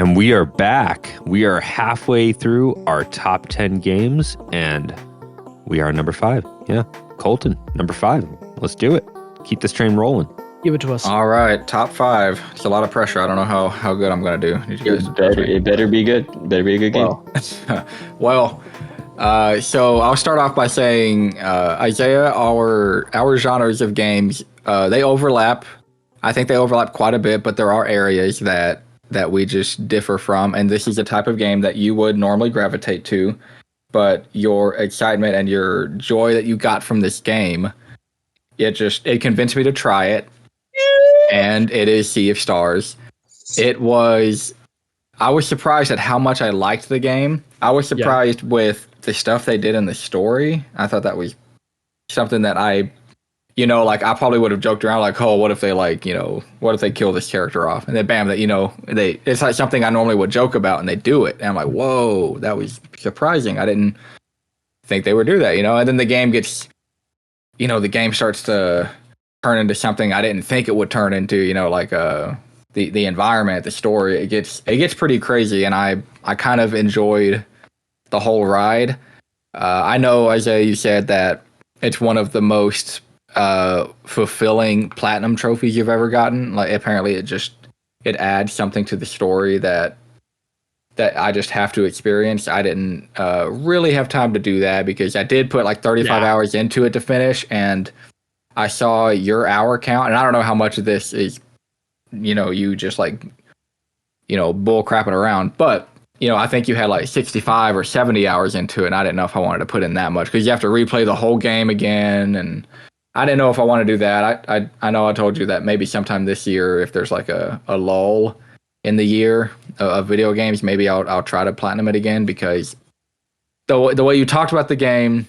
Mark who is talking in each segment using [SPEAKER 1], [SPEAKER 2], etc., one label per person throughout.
[SPEAKER 1] And we are back. We are halfway through our top 10 games, and we are number 5. Yeah, Colton, number 5. Let's do it. Keep this train rolling.
[SPEAKER 2] Give it to us.
[SPEAKER 3] All right, top 5. It's a lot of pressure. I don't know how good I'm going to do.
[SPEAKER 4] It better be good. Better be a good game.
[SPEAKER 3] So I'll start off by saying, Izayah, our genres of games, they overlap. I think they overlap quite a bit, but there are areas that we just differ from. And this is a type of game that you would normally gravitate to, but your excitement and your joy that you got from this game, it convinced me to try it. And it is Sea of Stars. I was surprised at how much I liked the game. I was surprised with the stuff they did in the story. I thought that was something that I probably would have joked around like, oh, what if they what if they kill this character off? And then bam, it's like something I normally would joke about and they do it. And I'm like, whoa, that was surprising. I didn't think they would do that, And then the game gets, the game starts to turn into something I didn't think it would turn into, the environment, the story. It gets pretty crazy, and I kind of enjoyed the whole ride. I know, Izayah, you said that it's one of the most fulfilling platinum trophies you've ever gotten. Like, apparently it adds something to the story that I just have to experience. I didn't really have time to do that because I did put like 35 hours into it to finish, and I saw your hour count, and I don't know how much of this is, you just bull crapping around, but I think you had like 65 or 70 hours into it, and I didn't know if I wanted to put in that much because you have to replay the whole game again, and I didn't know if I want to do that. I know I told you that maybe sometime this year, if there's like a lull in the year of video games, maybe I'll try to platinum it again, because the way you talked about the game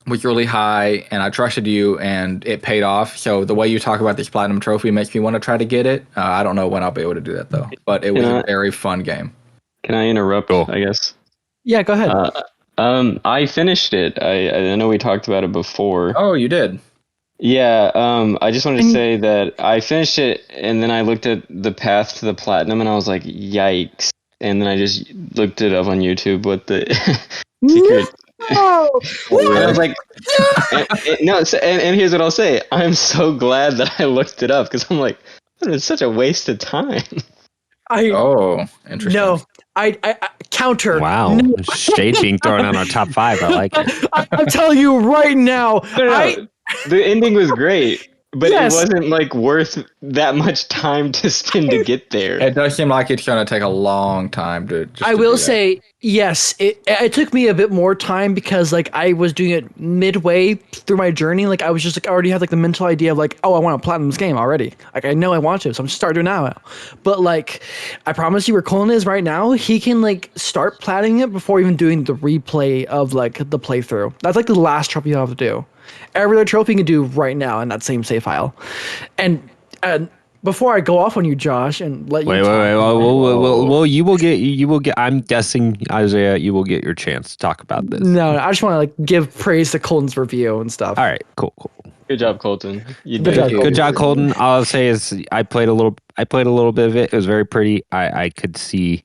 [SPEAKER 3] was really high, and I trusted you, and it paid off. So the way you talk about this platinum trophy makes me want to try to get it. I don't know when I'll be able to do that though, but it was a very fun game.
[SPEAKER 4] Can I interrupt? I guess.
[SPEAKER 2] Yeah, go ahead.
[SPEAKER 4] I finished it. I know we talked about it before.
[SPEAKER 3] Oh, you did?
[SPEAKER 4] Yeah. I just wanted to say that I finished it, and then I looked at the path to the platinum, and I was like, yikes! And then I just looked it up on YouTube. What the secret?
[SPEAKER 2] No!
[SPEAKER 4] And I was like, and here's what I'll say. I'm so glad that I looked it up, because I'm like, it's such a waste of time.
[SPEAKER 3] Interesting.
[SPEAKER 2] No, I counter.
[SPEAKER 1] Wow.
[SPEAKER 2] No.
[SPEAKER 1] Shade being thrown on our top 5. I like it.
[SPEAKER 2] I'm telling you right now.
[SPEAKER 4] No. The ending was great, but it wasn't like worth that much time to spend to get there.
[SPEAKER 3] It does seem like it's going to take a long time to.
[SPEAKER 2] I will say, yes, it took me a bit more time because like I was doing it midway through my journey. Like I was just like I already had like the mental idea of like, oh, I want to platinum this game already. Like I know I want to, so I'm just starting doing it now. But like I promise you, where Colton is right now, he can like start platinum it before even doing the replay of like the playthrough. That's like the last trophy you have to do. Every other trophy you can do right now in that same save file. And before I go off on you, Josh, and let you
[SPEAKER 1] wait. Well, you will get. I'm guessing, Izayah, you will get your chance to talk about this.
[SPEAKER 2] No, I just want to like give praise to Colton's review and stuff.
[SPEAKER 1] All right, cool.
[SPEAKER 4] Good job, Colton.
[SPEAKER 1] Good job, Colton. All I'll say is I played a little bit of it. It was very pretty. I could see.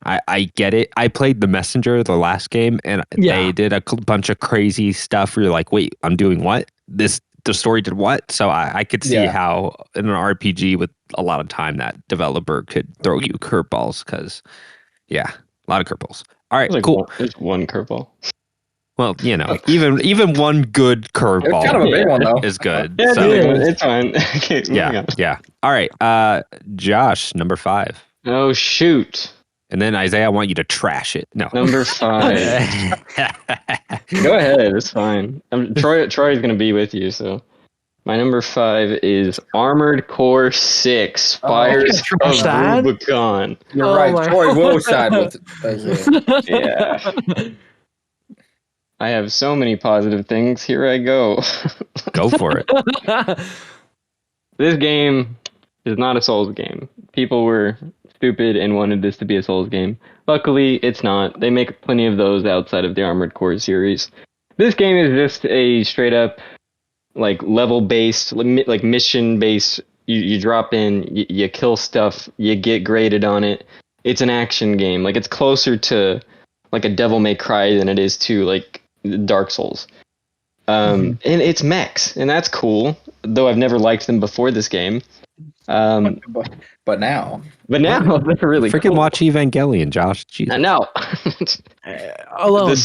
[SPEAKER 1] I get it. I played The Messenger, the last game, and they did a bunch of crazy stuff where you're like, wait, I'm doing what? The story did what? So I could see how in an RPG with a lot of time that developer could throw you curveballs because, a lot of curveballs. All right, cool.
[SPEAKER 4] There's one curveball.
[SPEAKER 1] Well, even one good curveball
[SPEAKER 3] kind of a big one, though.
[SPEAKER 1] is good.
[SPEAKER 4] Yeah,
[SPEAKER 1] so,
[SPEAKER 4] it's fine. Okay,
[SPEAKER 1] yeah. All right, Josh, number 5.
[SPEAKER 4] Oh, shoot.
[SPEAKER 1] And then Izayah, I want you to trash it. No.
[SPEAKER 4] Number 5. Go ahead. It's fine. Troy's going to be with you. So my number 5 is Armored Core 6: Fires of Rubicon.
[SPEAKER 3] You're right. Troy will side with it.
[SPEAKER 4] Yeah. I have so many positive things. Here I go.
[SPEAKER 1] Go for it.
[SPEAKER 4] This game is not a Souls game. People were stupid and wanted this to be a Souls game. Luckily, it's not. They make plenty of those outside of the Armored Core series. This game is just a straight up like level based, like mission based. You drop in, you kill stuff, you get graded on it. it's an action game. Like it's closer to like a Devil May Cry than it is to like Dark Souls. And it's mechs, and that's cool. Though I've never liked them before this game.
[SPEAKER 3] But now,
[SPEAKER 4] But now they're really
[SPEAKER 1] Freaking
[SPEAKER 4] cool.
[SPEAKER 1] watch Evangelion, Josh. Jesus.
[SPEAKER 4] No.
[SPEAKER 2] Alone.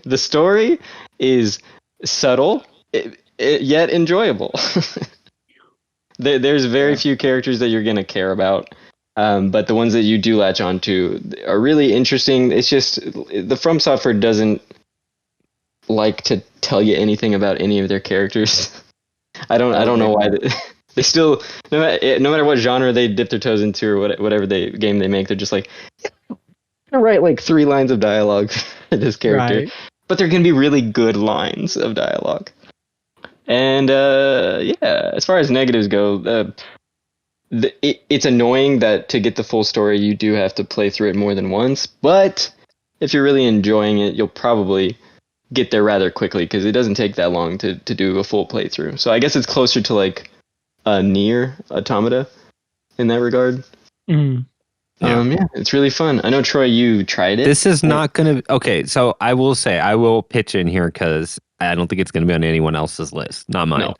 [SPEAKER 4] The story is subtle, yet enjoyable. There's very few characters that you're going to care about. But the ones that you do latch onto are really interesting. It's just the From Software doesn't like to tell you anything about any of their characters. I don't know why they still no matter what genre they dip their toes into or whatever game they make, they're just like, I'm gonna write like 3 lines of dialogue for this character,
[SPEAKER 2] Right.
[SPEAKER 4] but they're gonna be really good lines of dialogue. And as far as negatives go, it's annoying that to get the full story you do have to play through it more than once, but if you're really enjoying it, you'll probably get there rather quickly because it doesn't take that long to do a full playthrough. So I guess it's closer to like a Nier Automata in that regard. It's really fun. I know, Troy, you tried it.
[SPEAKER 1] This is not going to... Okay, so I will pitch in here because I don't think it's going to be on anyone else's list, not mine.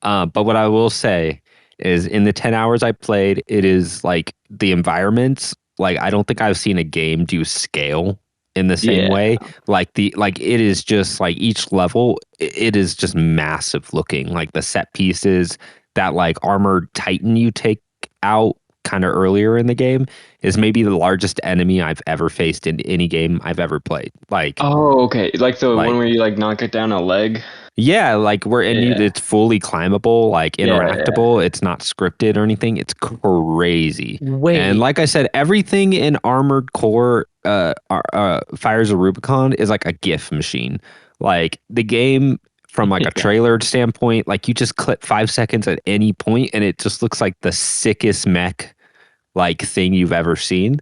[SPEAKER 1] No. But what I will say is in the 10 hours I played, it is like the environments, like I don't think I've seen a game do scale in the same way. Like it is just like each level, it is just massive looking. Like the set pieces, that like armored titan you take out kind of earlier in the game is maybe the largest enemy I've ever faced in any game I've ever played. Like,
[SPEAKER 4] oh, okay, like the one where you like knock it down a leg.
[SPEAKER 1] Yeah, like it's fully climbable, like interactable. It's not scripted or anything. It's crazy. And like I said, everything in Armored Core, Fires of Rubicon is like a GIF machine. Like the game, from like a trailer standpoint, like you just clip 5 seconds at any point, and it just looks like the sickest mech like thing you've ever seen.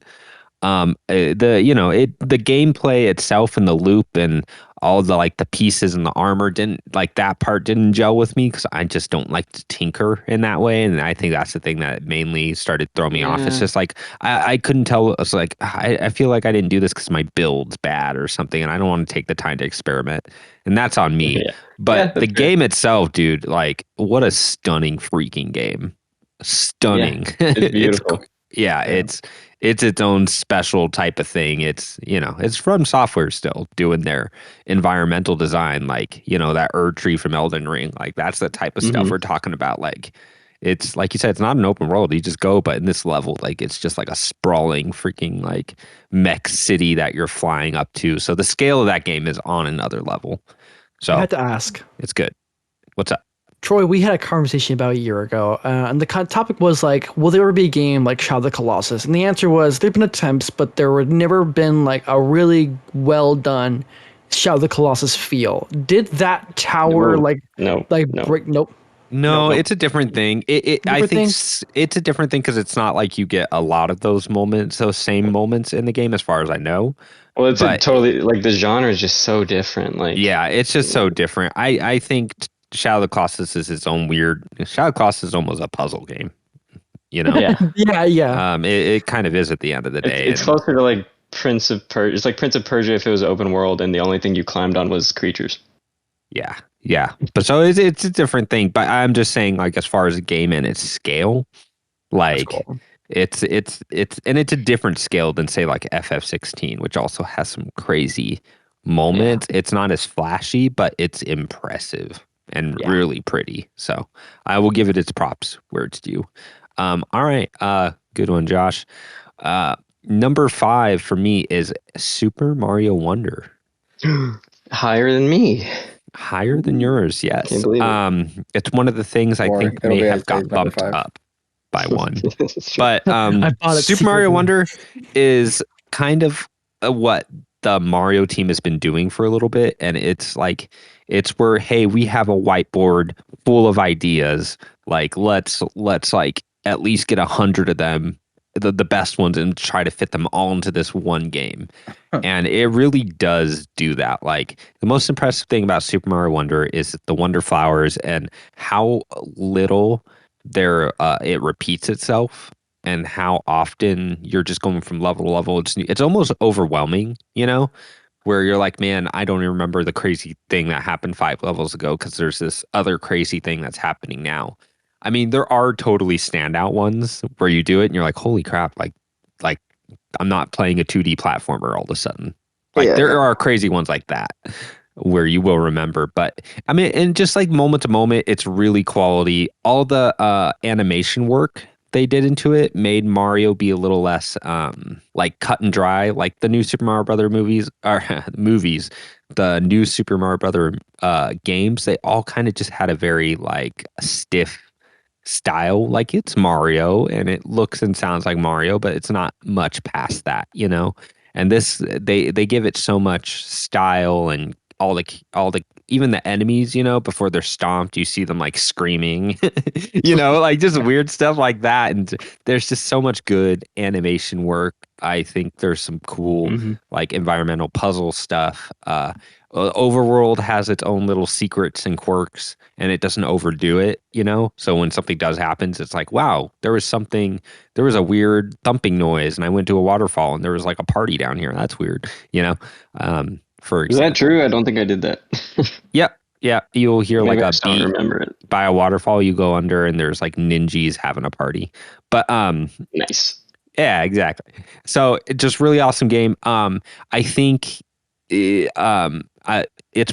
[SPEAKER 1] The gameplay itself and the loop and all the like the pieces and the armor that part didn't gel with me because I just don't like to tinker in that way, and I think that's the thing that mainly started throwing me off. It's just like I couldn't tell. It's like I feel like I didn't do this because my build's bad or something, and I don't want to take the time to experiment, and that's on me. But the game itself, dude, like what a stunning freaking game! Stunning.
[SPEAKER 4] It's beautiful.
[SPEAKER 1] It's its own special type of thing. It's From Software still doing their environmental design, like, that Erd tree from Elden Ring. Like, that's the type of stuff we're talking about. Like, it's like you said, it's not an open world. You just go, but in this level, like, it's just like a sprawling freaking like mech city that you're flying up to. So the scale of that game is on another level. So
[SPEAKER 2] I had to ask.
[SPEAKER 1] It's good. What's up?
[SPEAKER 2] Troy, we had a conversation about a year ago, and the topic was like, will there ever be a game like Shadow of the Colossus? And the answer was, there've been attempts, but there would never been like a really well done Shadow of the Colossus feel. Did that tower break? Nope.
[SPEAKER 1] No, it's a different thing. I think it's a different thing because it's not like you get a lot of those same moments in the game, as far as I know.
[SPEAKER 4] Well, it's totally like the genre is just so different. Like,
[SPEAKER 1] yeah, it's just so different. I think Shadow of the Colossus is its own weird. Shadow of the Colossus is almost a puzzle game.
[SPEAKER 2] Yeah.
[SPEAKER 1] It kind of is at the end of the day.
[SPEAKER 4] It's closer to like Prince of Persia. It's like Prince of Persia if it was open world and the only thing you climbed on was creatures.
[SPEAKER 1] Yeah. But so it's a different thing. But I'm just saying, like, as far as the game and its scale, like cool. it's a different scale than say like FF16, which also has some crazy moments. It's not as flashy, but it's impressive and really pretty. So I will give it its props where it's due. All right. Good one, Josh. Number 5 for me is Super Mario Wonder.
[SPEAKER 4] Higher than me.
[SPEAKER 1] Higher than yours, yes.
[SPEAKER 4] Can't believe it.
[SPEAKER 1] It's one of the things I think may have got bumped up by one. But Super Mario Wonder is kind of what the Mario team has been doing for a little bit, and it's where, hey, we have a whiteboard full of ideas, like let's like at least get 100 of them, the best ones, and try to fit them all into this one game. And it really does do that. Like, the most impressive thing about Super Mario Wonder is the Wonder Flowers and how little it repeats itself. and how often you're just going from level to level. It's almost overwhelming, you know, where you're like, man, I don't even remember the crazy thing that happened 5 levels ago because there's this other crazy thing that's happening now. I mean, there are totally standout ones where you do it and you're like, holy crap, like I'm not playing a 2D platformer all of a sudden. Like there are crazy ones like that where you will remember. But I mean, and just like moment to moment, it's really quality. All the animation work they did into it made Mario be a little less like cut and dry, like the new Super Mario Brother movies or movies, the new Super Mario Brother games. They all kind of just had a very like stiff style. Like it's Mario and it looks and sounds like Mario, but it's not much past that, you know. And this they give it so much style and all the even the enemies, you know, before they're stomped, you see them like screaming, you know, like just weird stuff like that. And there's just so much good animation work. I think there's some cool like environmental puzzle stuff. Overworld has its own little secrets and quirks, and it doesn't overdo it, you know. So when something does happens, it's like, wow, there was a weird thumping noise, and I went to a waterfall, and there was like a party down here. That's weird, you know. For
[SPEAKER 4] example. Is that true? I don't think I did that.
[SPEAKER 1] Yep. Yeah, you'll hear
[SPEAKER 4] Maybe
[SPEAKER 1] like a beat
[SPEAKER 4] remember it.
[SPEAKER 1] By a waterfall. You go under, and there's like ninjas having a party. But
[SPEAKER 4] nice.
[SPEAKER 1] Yeah, exactly. So just really awesome game. I think it's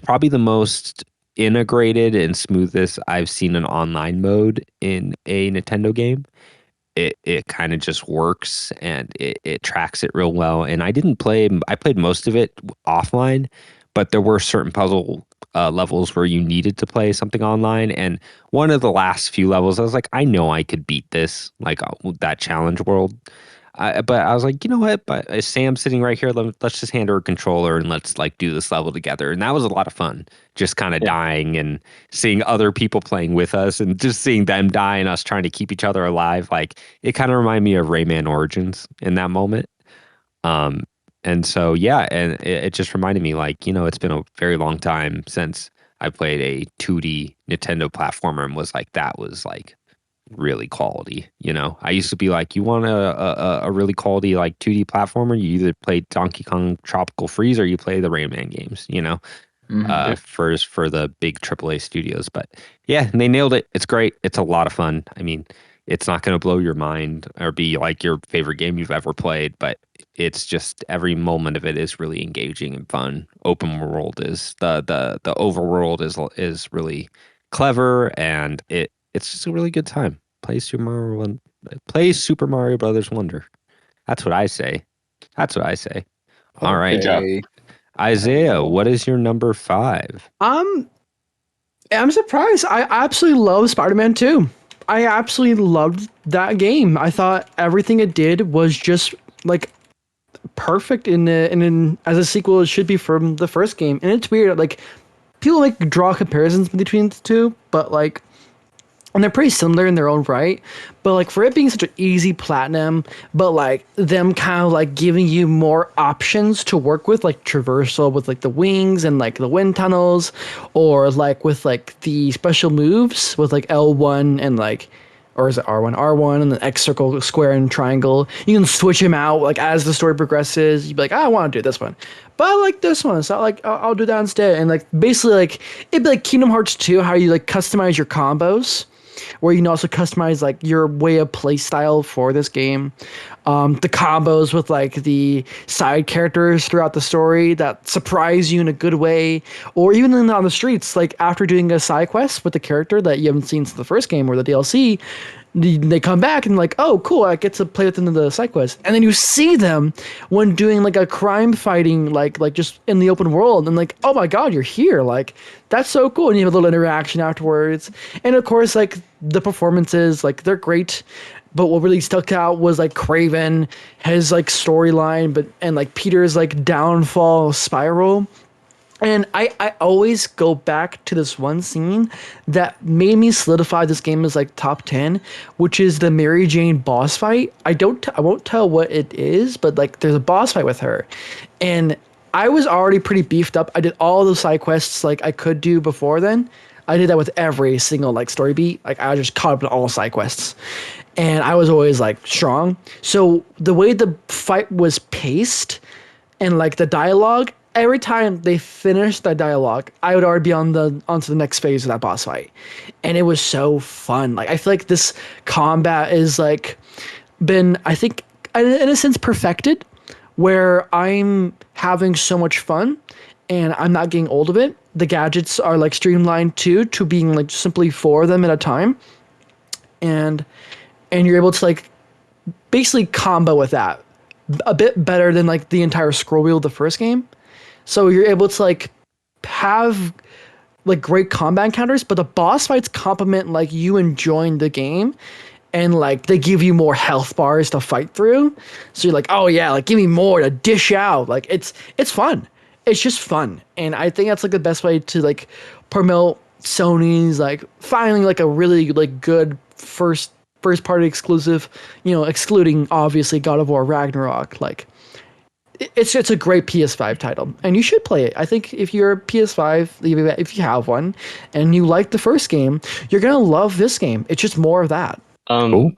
[SPEAKER 1] probably the most integrated and smoothest I've seen an online mode in a Nintendo game. It kind of just works and it tracks it real well. And I played most of it offline, but there were certain puzzle levels where you needed to play something online. And one of the last few levels, I was like, I know I could beat this, like that challenge world. But I was like, you know what? But Sam's sitting right here. Let's just hand her a controller and let's like do this level together. And that was a lot of fun. Just kind of dying and seeing other people playing with us and just seeing them die and us trying to keep each other alive. Like it kind of reminded me of Rayman Origins in that moment. And so yeah, and it just reminded me like, you know, it's been a very long time since I played a 2D Nintendo platformer and was like, that was like really quality, you know. I used to be like, you want a really quality like 2D platformer, you either play Donkey Kong Tropical Freeze or you play the Rayman games, you know. For the big AAA studios. But yeah, and they nailed it. It's great. It's a lot of fun. I mean, it's not going to blow your mind or be like your favorite game you've ever played, but it's just every moment of it is really engaging and fun. Open world is the overworld is really clever, and it's just a really good time. Play Super Mario Brothers Wonder. That's what I say. All right.
[SPEAKER 4] Good job.
[SPEAKER 1] Izayah, what is your number 5?
[SPEAKER 2] I'm surprised. I absolutely love Spider-Man 2. I absolutely loved that game. I thought everything it did was just like perfect in as a sequel it should be from the first game. And it's weird, like people like draw comparisons between the two, but like, and they're pretty similar in their own right, but like for it being such an easy platinum, but like them kind of like giving you more options to work with, like traversal with like the wings and like the wind tunnels, or like with like the special moves with like L1 and like, or is it R1 and the X circle, square, and triangle. You can switch them out like as the story progresses. You'd be like, I want to do this one, but I like this one, so like I'll do that instead. And like basically like it'd be like Kingdom Hearts 2, how you like customize your combos, where you can also customize like your way of play style for this game. The combos with like the side characters throughout the story that surprise you in a good way, or even on the streets, like after doing a side quest with the character that you haven't seen since the first game or the DLC, they come back and like, oh cool, I get to play with them in the side quest, and then you see them when doing like a crime fighting, like just in the open world, and like, oh my god, you're here, like that's so cool, and you have a little interaction afterwards. And of course like the performances, like they're great, but what really stuck out was like Kraven, his like storyline, and like Peter's like downfall spiral. And I always go back to this one scene that made me solidify this game as like top 10, which is the Mary Jane boss fight. I won't tell what it is, but like there's a boss fight with her. And I was already pretty beefed up. I did all the side quests like I could do before then. I did that with every single like story beat. Like I just caught up on all side quests. and I was always like strong. So the way the fight was paced and like the dialogue, every time they finished that dialogue, I would already be onto the next phase of that boss fight, and it was so fun. Like I feel like this combat is like been, I think, in a sense perfected, where I'm having so much fun and I'm not getting old of it. The gadgets are like streamlined too, to being like simply 4 of them at a time, and you're able to like basically combo with that a bit better than like the entire scroll wheel of the first game. So you're able to like have like great combat encounters, but the boss fights complement like you enjoying the game, and like they give you more health bars to fight through. So you're like, oh yeah, like give me more to dish out. Like it's fun. It's just fun, and I think that's like the best way to like promote Sony's like finally like a really like good first party exclusive. You know, excluding obviously God of War Ragnarok. Like it's a great PS5 title, and you should play it. I think if you're a PS5, if you have one, and you like the first game, you're gonna love this game. It's just more of that.
[SPEAKER 1] Cool.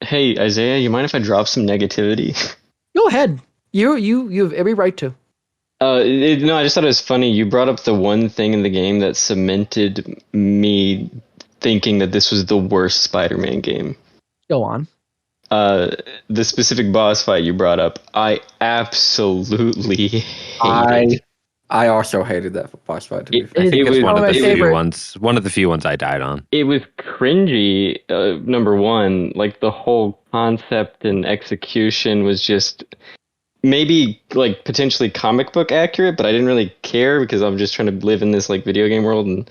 [SPEAKER 4] Hey Izayah, you mind if I drop some negativity?
[SPEAKER 2] Go ahead. You have every right to.
[SPEAKER 4] No, I just thought it was funny. You brought up the one thing in the game that cemented me thinking that this was the worst Spider-Man game.
[SPEAKER 2] Go on.
[SPEAKER 4] The specific boss fight you brought up, I absolutely hated.
[SPEAKER 3] I also hated that boss fight. To be fair.
[SPEAKER 1] I think
[SPEAKER 2] was
[SPEAKER 1] it's one of the
[SPEAKER 2] my
[SPEAKER 1] few ones. One of the few ones I died on.
[SPEAKER 4] It was cringy. Number one, like the whole concept and execution was just maybe like potentially comic book accurate, but I didn't really care because I'm just trying to live in this like video game world, and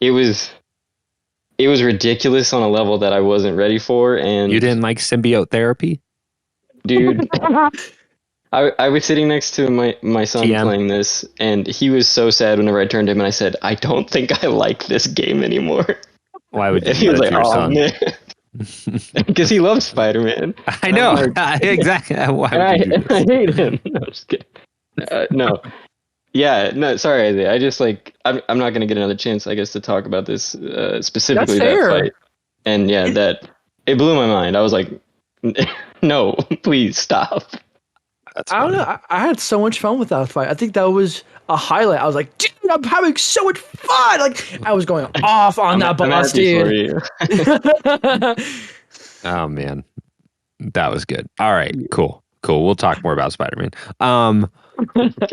[SPEAKER 4] it was ridiculous on a level that I wasn't ready for. And
[SPEAKER 1] You didn't like symbiote therapy?
[SPEAKER 4] dude, I was sitting next to my son
[SPEAKER 1] TM.
[SPEAKER 4] playing this, and he was so sad whenever I turned to him and I said, I don't think I like this game anymore.
[SPEAKER 1] Why would you
[SPEAKER 4] And he
[SPEAKER 1] do
[SPEAKER 4] was
[SPEAKER 1] that
[SPEAKER 4] like,
[SPEAKER 1] to your
[SPEAKER 4] oh
[SPEAKER 1] son?
[SPEAKER 4] man. Because he loves Spider-Man.
[SPEAKER 1] I know.
[SPEAKER 4] Like,
[SPEAKER 1] Exactly. Why
[SPEAKER 4] and
[SPEAKER 1] would you do
[SPEAKER 4] I
[SPEAKER 1] this?
[SPEAKER 4] hate him. No, I'm just kidding. No. Yeah, no, sorry, Isaiah. I just like I'm not gonna get another chance, I guess, to talk about this specifically
[SPEAKER 2] That's
[SPEAKER 4] that
[SPEAKER 2] fair.
[SPEAKER 4] fight. And yeah, that it blew my mind. I was like, no, please stop.
[SPEAKER 1] That's
[SPEAKER 2] I don't
[SPEAKER 1] funny.
[SPEAKER 2] know. I had so much fun with that fight. I think that was a highlight. I was like, dude, I'm having so much fun. Like I was going off on that
[SPEAKER 4] I'm
[SPEAKER 2] boss,
[SPEAKER 4] happy for
[SPEAKER 2] dude.
[SPEAKER 4] you.
[SPEAKER 1] Oh man, that was good. All right, cool. We'll talk more about Spider-Man.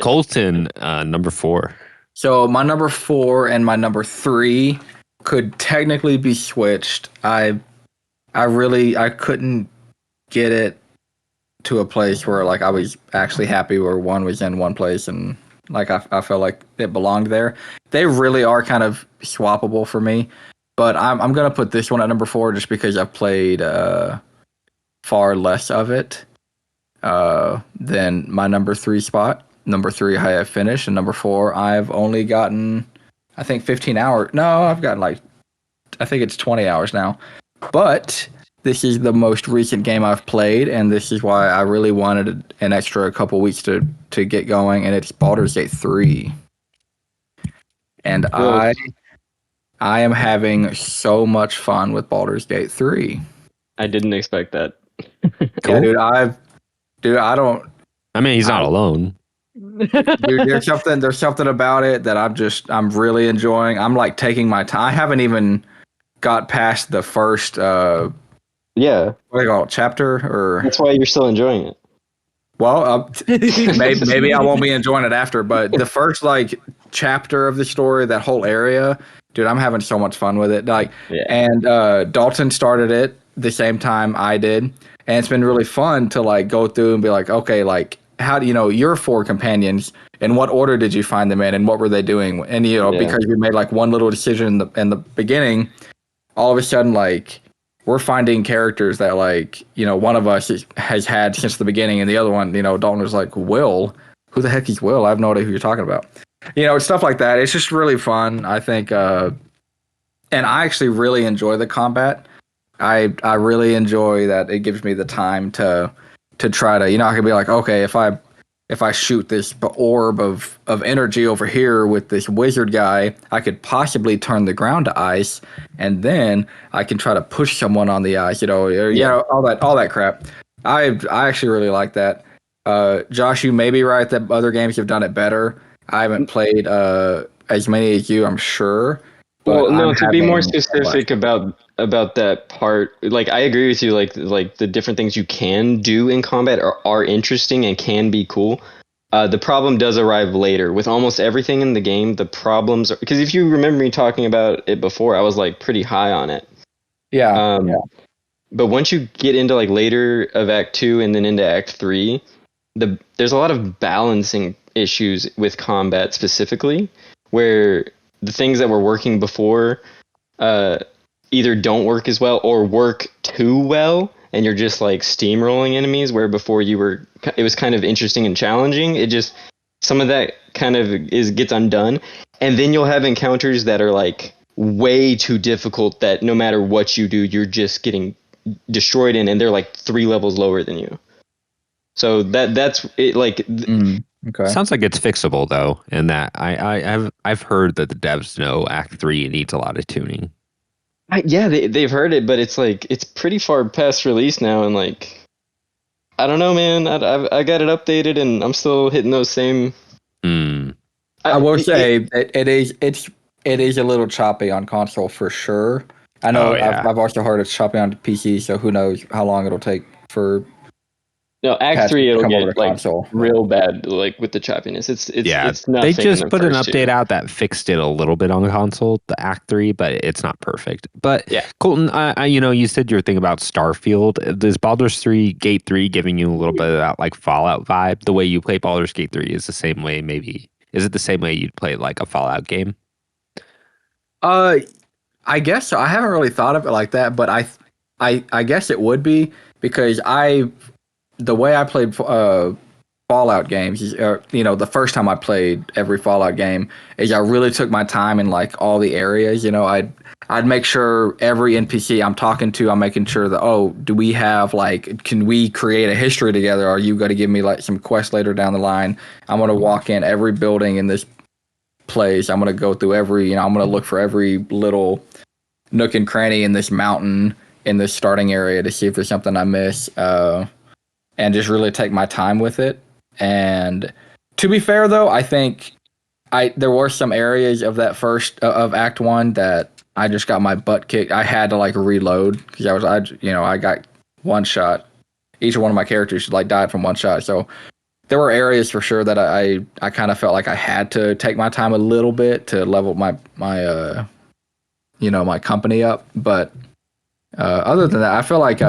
[SPEAKER 1] Colton, number 4.
[SPEAKER 3] So my number 4 and my number 3 could technically be switched. I couldn't get it to a place where like I was actually happy where one was in one place and like I felt like it belonged there. They really are kind of swappable for me, but I'm gonna put this one at number 4 just because I've played far less of it than my number 3 spot. Number 3 I have finished, and number 4 I've only gotten I think 15 hours. No, I've gotten like I think it's 20 hours now. But this is the most recent game I've played, and this is why I really wanted an extra couple weeks to get going, and it's Baldur's Gate 3. And
[SPEAKER 4] Cool.
[SPEAKER 3] I am having so much fun with Baldur's Gate 3.
[SPEAKER 4] I didn't expect that.
[SPEAKER 1] Cool.
[SPEAKER 3] Yeah, dude, I don't
[SPEAKER 1] I mean, he's not alone.
[SPEAKER 3] dude, there's something about it that I'm really enjoying. I'm like taking my time. I haven't even got past the first
[SPEAKER 4] Yeah,
[SPEAKER 3] what do you call it, chapter or
[SPEAKER 4] that's why you're still enjoying it.
[SPEAKER 3] well, maybe I won't be enjoying it after, but the first like chapter of the story, that whole area, dude, I'm having so much fun with it. Like,
[SPEAKER 4] Yeah.
[SPEAKER 3] and Dalton started it the same time I did, and it's been really fun to like go through and be like, okay, like how do you know your 4 companions? In what order did you find them in, and what were they doing? And you know,
[SPEAKER 4] Yeah.
[SPEAKER 3] because we made like one little decision in the beginning, all of a sudden like we're finding characters that like, you know, one of us has had since the beginning, and the other one, you know, Dalton was like, Will, who the heck is Will? I have no idea who you're talking about. You know, stuff like that. It's just really fun, I think. And I actually really enjoy the combat. I really enjoy that it gives me the time to try to, you know, I can be like, okay, if I if I shoot this orb of energy over here with this wizard guy, I could possibly turn the ground to ice, and then I can try to push someone on the ice. All that crap. I actually really like that. Josh, you may be right that other games have done it better. I haven't played as many as you, I'm sure.
[SPEAKER 4] Well, no, to be more specific about that part, like I agree with you, like the different things you can do in combat are interesting and can be cool. The problem does arrive later with almost everything in the game. The problems are, because if you remember me talking about it before, I was like pretty high on it.
[SPEAKER 3] Yeah.
[SPEAKER 4] But once you get into like later of Act 2 and then into Act 3, there's a lot of balancing issues with combat specifically, where the things that were working before either don't work as well or work too well, and you're just like steamrolling enemies, where before it was kind of interesting and challenging. It just, some of that kind of gets undone, and then you'll have encounters that are like way too difficult that no matter what you do, you're just getting destroyed in, and they're like 3 levels lower than you. So that's it. Like,
[SPEAKER 3] okay.
[SPEAKER 1] Sounds like it's fixable though, and that I've heard that the devs know Act 3 needs a lot of tuning.
[SPEAKER 4] Yeah, they've heard it, but it's like it's pretty far past release now, and like I don't know, man. I got it updated, and I'm still hitting those same.
[SPEAKER 3] I will say it is a little choppy on console for sure. I know. I've also heard it's choppy on PC, so who knows how long it'll take for.
[SPEAKER 4] No, Act 3 it'll get like
[SPEAKER 3] console.
[SPEAKER 4] real bad, like with the choppiness. It's nothing.
[SPEAKER 1] They just put an
[SPEAKER 4] first
[SPEAKER 1] update
[SPEAKER 4] 2.
[SPEAKER 1] out that fixed it a little bit on the console, the Act 3, but it's not perfect. But
[SPEAKER 4] yeah,
[SPEAKER 1] Colton, you said your thing about Starfield. Is Baldur's 3 Gate 3 giving you a little bit of that like Fallout vibe? The way you play Baldur's Gate 3 is the same way. Maybe is it the same way you'd play like a Fallout game?
[SPEAKER 3] I guess so. I haven't really thought of it like that, but I guess it would be, because the way I played Fallout games, the first time I played every Fallout game, is I really took my time in like all the areas. I'd make sure every NPC I'm talking to, I'm making sure that, do we have can we create a history together? Are you going to give me like some quest later down the line? I'm going to walk in every building in this place. I'm going to go through I'm going to look for every little nook and cranny in this mountain, in this starting area, to see if there's something I miss. And just really take my time with it. And to be fair, though, I think there were some areas of that first of Act 1 that I just got my butt kicked. I had to like reload because I got one shot. Each one of my characters died from one shot. So there were areas for sure that I kind of felt like I had to take my time a little bit to level my company up. But other than that, I feel like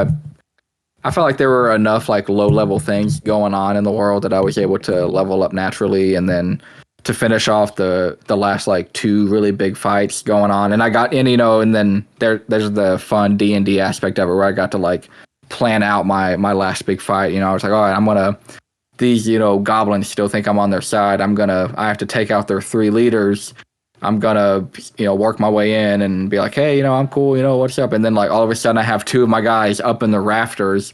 [SPEAKER 3] there were enough like low level things going on in the world that I was able to level up naturally, and then to finish off the last like 2 really big fights going on. And I got in, and then there's the fun D&D aspect of it where I got to like plan out my last big fight. I was like, all right, these goblins still think I'm on their side. I have to take out their 3 leaders. I'm gonna, work my way in and be like, hey, I'm cool, what's up? And then like all of a sudden I have 2 of my guys up in the rafters.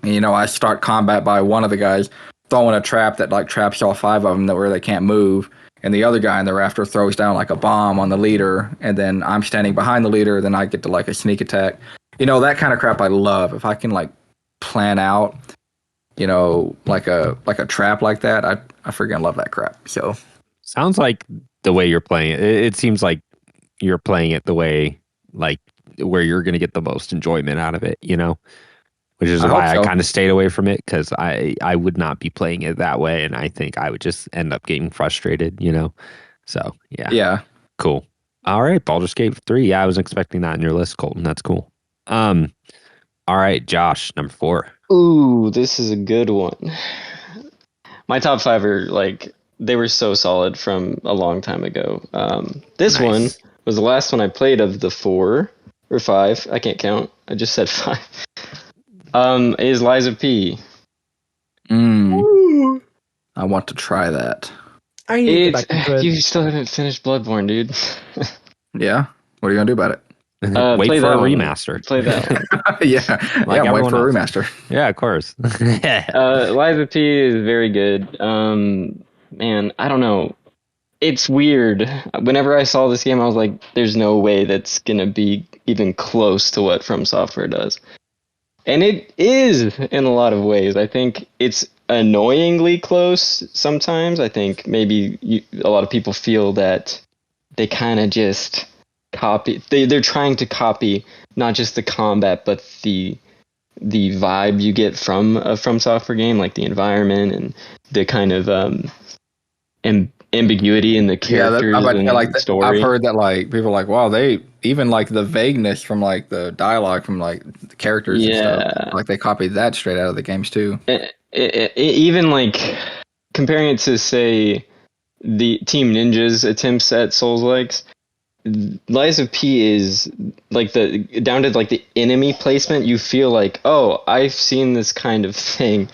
[SPEAKER 3] And, I start combat by one of the guys throwing a trap that like traps all 5 of them where they can't move. And the other guy in the rafter throws down like a bomb on the leader. And then I'm standing behind the leader. Then I get to like a sneak attack. That kind of crap I love. If I can like plan out, like a trap like that, I freaking love that crap. So
[SPEAKER 1] sounds like the way you're playing it. It seems like you're playing it the way like where you're going to get the most enjoyment out of it, which is why I kind of stayed away from it, because I would not be playing it that way, and I think I would just end up getting frustrated, So yeah, cool. All right, Baldur's Gate 3. Yeah, I was expecting that in your list, Colton. That's cool. All right, Josh, number 4.
[SPEAKER 4] Ooh, this is a good one. My top 5 are like, they were so solid from a long time ago. This one was the last one I played of the 4 or 5. I can't count. I just said 5. Is Lies of P.
[SPEAKER 3] I want to try that.
[SPEAKER 2] I need to get back into it.
[SPEAKER 4] You still haven't finished Bloodborne, dude.
[SPEAKER 3] Yeah? What are you going to do about it?
[SPEAKER 1] Wait
[SPEAKER 4] play
[SPEAKER 1] for a
[SPEAKER 4] that one.
[SPEAKER 1] remaster.
[SPEAKER 4] Play that one.
[SPEAKER 3] I'm waiting for a remaster.
[SPEAKER 1] Yeah, of course.
[SPEAKER 4] Lies of P is very good. Man, I don't know. It's weird. Whenever I saw this game, I was like, "There's no way that's gonna be even close to what From Software does." And it is in a lot of ways. I think it's annoyingly close sometimes. I think maybe a lot of people feel that they kind of just copy. They're trying to copy not just the combat, but the vibe you get from a From Software game, like the environment and the kind of ambiguity in the characters and
[SPEAKER 3] like
[SPEAKER 4] story.
[SPEAKER 3] I've heard that like people are like, wow, they even like the vagueness from like the dialogue from like the characters and stuff. Like they copied that straight out of the games too.
[SPEAKER 4] Even like comparing it to say the Team Ninja's attempts at Souls-likes, Lies of P is like down to like the enemy placement. You feel like, oh, I've seen this kind of thing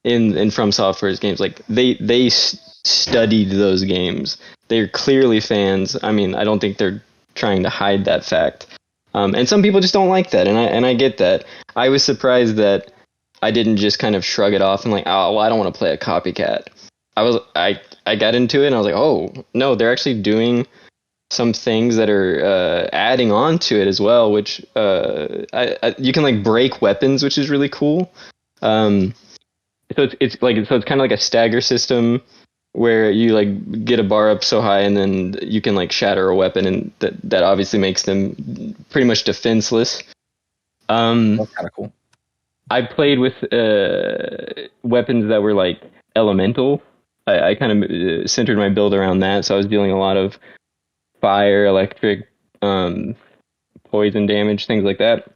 [SPEAKER 4] in From Software's games. Like they studied those games. They're clearly fans. I mean, I don't think they're trying to hide that fact. And some people just don't like that, and I get that. I was surprised that I didn't just kind of shrug it off and like, oh, well, I don't want to play a copycat. I got into it and I was like, oh no, they're actually doing some things that are adding on to it as well, which you can like break weapons, which is really cool. So it's kind of like a stagger system where you like get a bar up so high and then you can like shatter a weapon, and that obviously makes them pretty much defenseless.
[SPEAKER 3] That's kind of cool.
[SPEAKER 4] I played with weapons that were like elemental. I kind of centered my build around that, so I was dealing a lot of fire, electric, poison damage, things like that.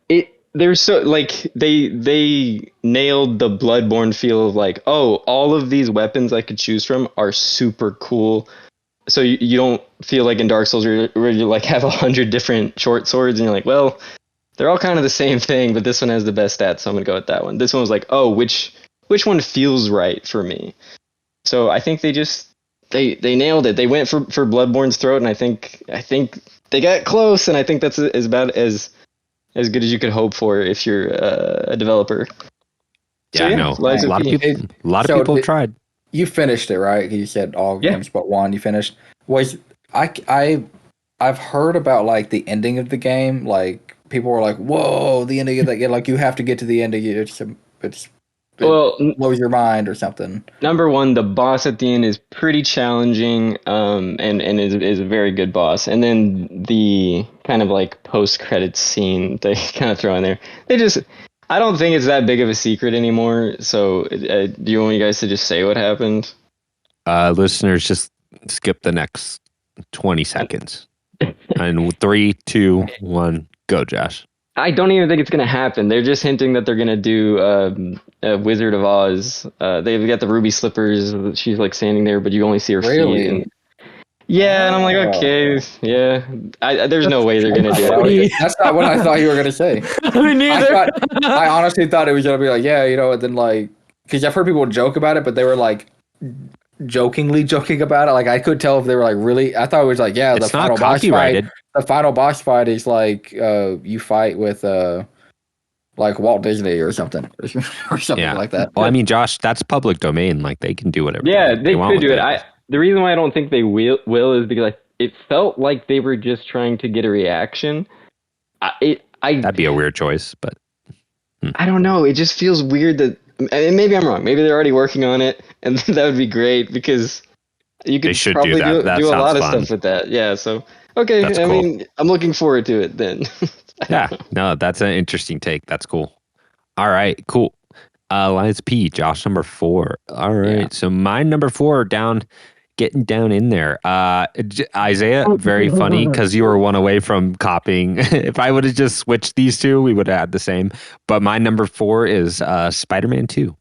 [SPEAKER 4] There's so like they nailed the Bloodborne feel of like, oh, all of these weapons I could choose from are super cool. So you don't feel like in Dark Souls where you like have 100 different short swords and you're like, well, they're all kind of the same thing, but this one has the best stats, so I'm gonna go with that one. This one was like, oh, which one feels right for me? So I think they nailed it. They went for Bloodborne's throat, and I think they got close, and I think that's about as good as you could hope for if you're a developer.
[SPEAKER 1] Yeah,
[SPEAKER 4] so,
[SPEAKER 1] no. A lot of people have tried.
[SPEAKER 3] You finished it, right? You said all games but one. You finished. I've heard about like the ending of the game. Like people were like, "Whoa, the ending of that game! Like you have to get to the end of it. It blows your mind or something."
[SPEAKER 4] Number one, the boss at the end is pretty challenging, and is a very good boss. And then the kind of like post-credits scene they kind of throw in there. I don't think it's that big of a secret anymore. So, do you want you guys to just say what happened?
[SPEAKER 1] Listeners, just skip the next 20 seconds. And 3, 2, 1, go, Josh.
[SPEAKER 4] I don't even think it's going to happen. They're just hinting that they're going to do a Wizard of Oz. They've got the ruby slippers. She's like standing there, but you only see her feet. And I'm like, okay, yeah. There's no way they're going to do it.
[SPEAKER 3] That's not what I thought you were going to say.
[SPEAKER 2] Me neither.
[SPEAKER 3] I honestly thought it was going to be like, yeah, and then like, because I've heard people joke about it, but they were like jokingly joking about it. Like I could tell if they were like really. I thought it was like, yeah, the final boss fight. The final boss fight is like you fight with like Walt Disney or something like that.
[SPEAKER 1] Well, I mean, Josh, that's public domain. Like they can do whatever.
[SPEAKER 4] Yeah, they could do it. The reason why I don't think they will is because it felt like they were just trying to get a reaction.
[SPEAKER 1] That'd be a weird choice, but
[SPEAKER 4] I don't know. It just feels weird that. And maybe I'm wrong. Maybe they're already working on it, and that would be great because you could probably do a lot of stuff with that. Yeah. So okay. That's cool. Mean, I'm looking forward to it then.
[SPEAKER 1] Yeah. No, that's an interesting take. That's cool. All right. Cool. Lies P. Josh, number 4. All right. Yeah. So my number 4 getting down in there. Izayah, very funny because you were one away from copying. If I would have just switched these two, we would have had the same. But my number 4 is Spider-Man 2.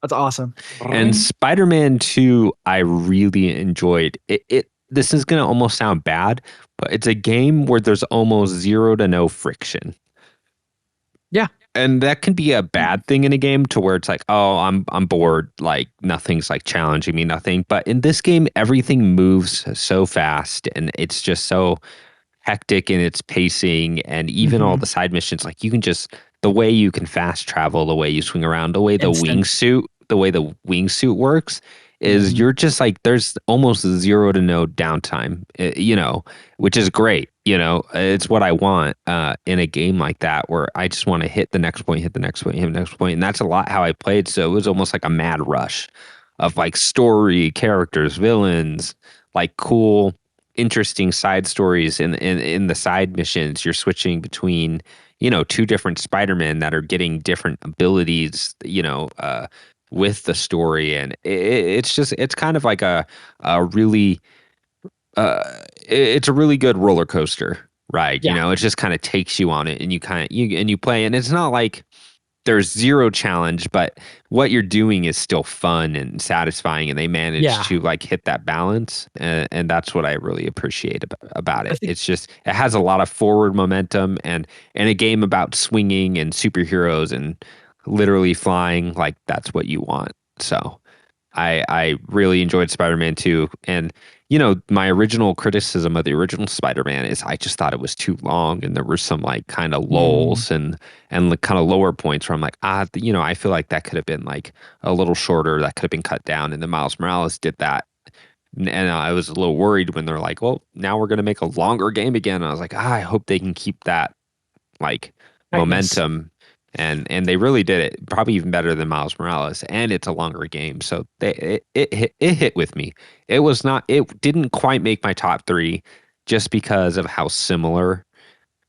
[SPEAKER 2] That's awesome.
[SPEAKER 1] And Spider-Man 2, I really enjoyed. This is going to almost sound bad, but it's a game where there's almost zero to no friction.
[SPEAKER 2] Yeah.
[SPEAKER 1] And that can be a bad thing in a game to where it's like, oh, I'm bored. Like nothing's like challenging me, nothing. But in this game, everything moves so fast and it's just so hectic in its pacing, and even all the side missions, like you can just the way you can fast travel, the way you swing around, the way the wingsuit works is you're just like there's almost zero to no downtime, which is great. It's what I want in a game like that where I just want to hit the next point, hit the next point, hit the next point, and that's a lot how I played. So it was almost like a mad rush of like story, characters, villains, like cool, interesting side stories in the side missions. You're switching between two different Spider-Man that are getting different abilities, with the story, and it's kind of like a really it's a really good roller coaster ride. It just kind of takes you on it, and you play, and it's not like there's zero challenge, but what you're doing is still fun and satisfying, and they manage to like hit that balance, and that's what I really appreciate about it. It's just it has a lot of forward momentum, and a game about swinging and superheroes and literally flying, like that's what you want. So I really enjoyed Spider-Man 2, and my original criticism of the original Spider-Man is I just thought it was too long, and there were some like kind of lulls and like kind of lower points where I'm like, I feel like that could have been like a little shorter, that could have been cut down, and then Miles Morales did that. And I was a little worried when they're like, well, now we're going to make a longer game again. And I was like, I hope they can keep that like momentum. And they really did it, probably even better than Miles Morales, and it's a longer game, so it hit with me. It didn't quite make my top 3 just because of how similar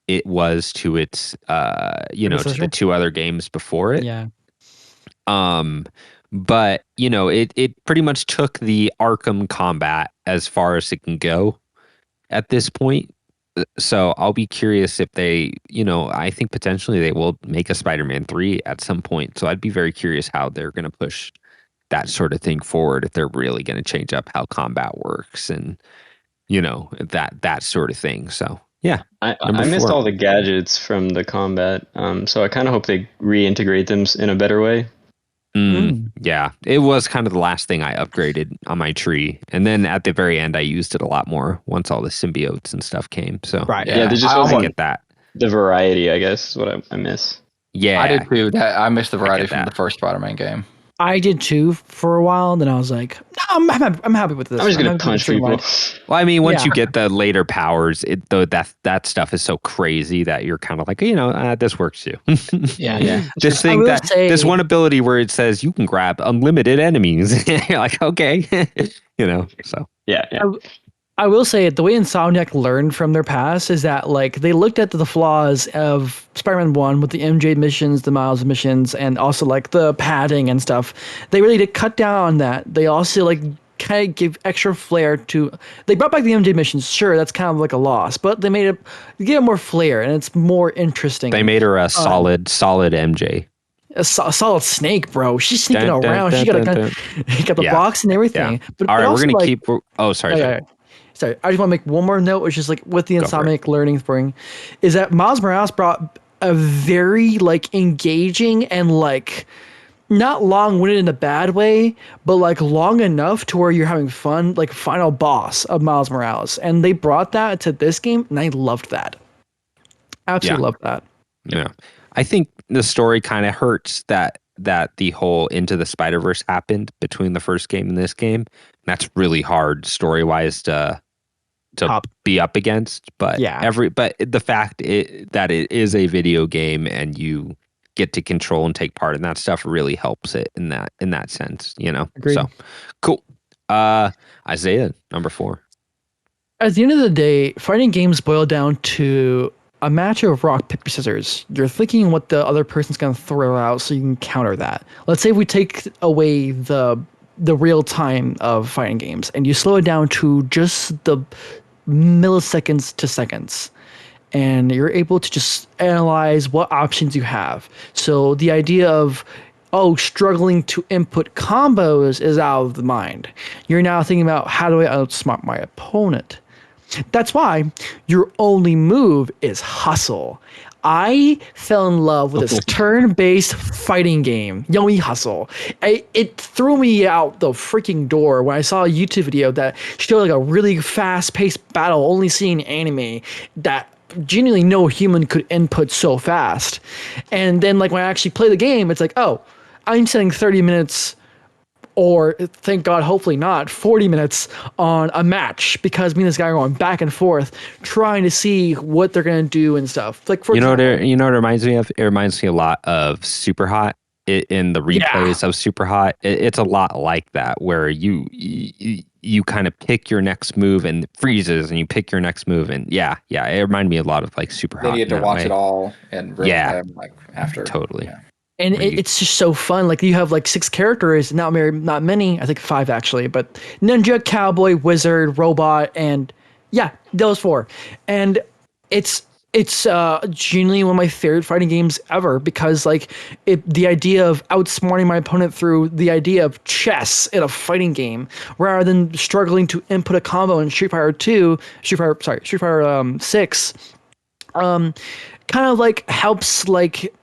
[SPEAKER 1] it was to its to the 2 other games before it.
[SPEAKER 2] Yeah.
[SPEAKER 1] But it pretty much took the Arkham combat as far as it can go at this point. So I'll be curious if they, I think potentially they will make a Spider-Man 3 at some point. So I'd be very curious how they're going to push that sort of thing forward, if they're really going to change up how combat works and, that sort of thing. So, yeah.
[SPEAKER 4] I missed all the gadgets from the combat. So I kind of hope they reintegrate them in a better way.
[SPEAKER 1] Yeah, it was kind of the last thing I upgraded on my tree, and then at the very end I used it a lot more once all the symbiotes and stuff came. So
[SPEAKER 2] right,
[SPEAKER 4] yeah, they just
[SPEAKER 1] I get that.
[SPEAKER 4] The variety, I guess, is what I miss.
[SPEAKER 1] Yeah,
[SPEAKER 3] I did too. I missed the variety from the first Spider-Man game.
[SPEAKER 2] I did too for a while. Then I was like, no, I'm happy with this.
[SPEAKER 4] I'm just gonna punch people.
[SPEAKER 1] Well, I mean, once you get the later powers, that stuff is so crazy that you're kind of like, this works too.
[SPEAKER 2] yeah.
[SPEAKER 1] This thing this one ability where it says you can grab unlimited enemies. You're like, okay, So
[SPEAKER 4] yeah.
[SPEAKER 2] I will say the way Insomniac learned from their past is that like they looked at the flaws of Spider-Man 1 with the MJ missions, the Miles missions, and also like the padding and stuff. They really did cut down on that. They also like kind of give extra flair to. They brought back the MJ missions. Sure, that's kind of like a loss, but they give it more flair and it's more interesting.
[SPEAKER 1] They made her a solid MJ.
[SPEAKER 2] A solid snake, bro. She's sneaking around. She got the box and everything.
[SPEAKER 1] Yeah.
[SPEAKER 2] But
[SPEAKER 1] all right, we're gonna keep. Oh,
[SPEAKER 2] sorry. Sorry, I just want to make one more note, which is like with the Insomniac learning spring, is that Miles Morales brought a very like engaging and like not long-winded in a bad way, but like long enough to where you're having fun, like final boss of Miles Morales. And they brought that to this game, and I loved that. Absolutely loved that.
[SPEAKER 1] Yeah. I think the story kind of hurts that the whole Into the Spider-Verse happened between the first game and this game. That's really hard story-wise to be up against, but but the fact that it is a video game and you get to control and take part in that stuff really helps it in that sense,
[SPEAKER 2] Agreed.
[SPEAKER 1] So cool. Izayah, number 4.
[SPEAKER 2] At the end of the day, fighting games boil down to a match of rock, paper, scissors. You're thinking what the other person's going to throw out so you can counter that. Let's say we take away the real time of fighting games and you slow it down to just the milliseconds to seconds, and you're able to just analyze what options you have. So the idea of struggling to input combos is out of the mind. You're now thinking about, how do I outsmart my opponent? That's why your only move is hustle. I fell in love with this turn-based fighting game, Yomi Hustle. It threw me out the freaking door when I saw a YouTube video that showed like a really fast-paced battle only seen in anime that genuinely no human could input so fast. And then like when I actually play the game, it's like, oh, I'm spending 30 minutes or thank God, hopefully not, 40 minutes on a match because me and this guy are going back and forth trying to see what they're going to do and stuff. Like for example,
[SPEAKER 1] what it reminds me of? It reminds me a lot of Super Hot. In the replays of Super Hot, it's a lot like that where you kind of pick your next move and it freezes, and you pick your next move, and it reminded me a lot of like Super Hot.
[SPEAKER 3] Then you had to watch it all and them like after.
[SPEAKER 1] Totally.
[SPEAKER 3] Yeah.
[SPEAKER 2] And it's just so fun. Like you have like 6 characters, not many. I think 5 actually, but ninja, cowboy, wizard, robot, and those 4. And it's genuinely one of my favorite fighting games ever because like the idea of outsmarting my opponent through the idea of chess in a fighting game rather than struggling to input a combo in Street Fighter 6, kind of like helps like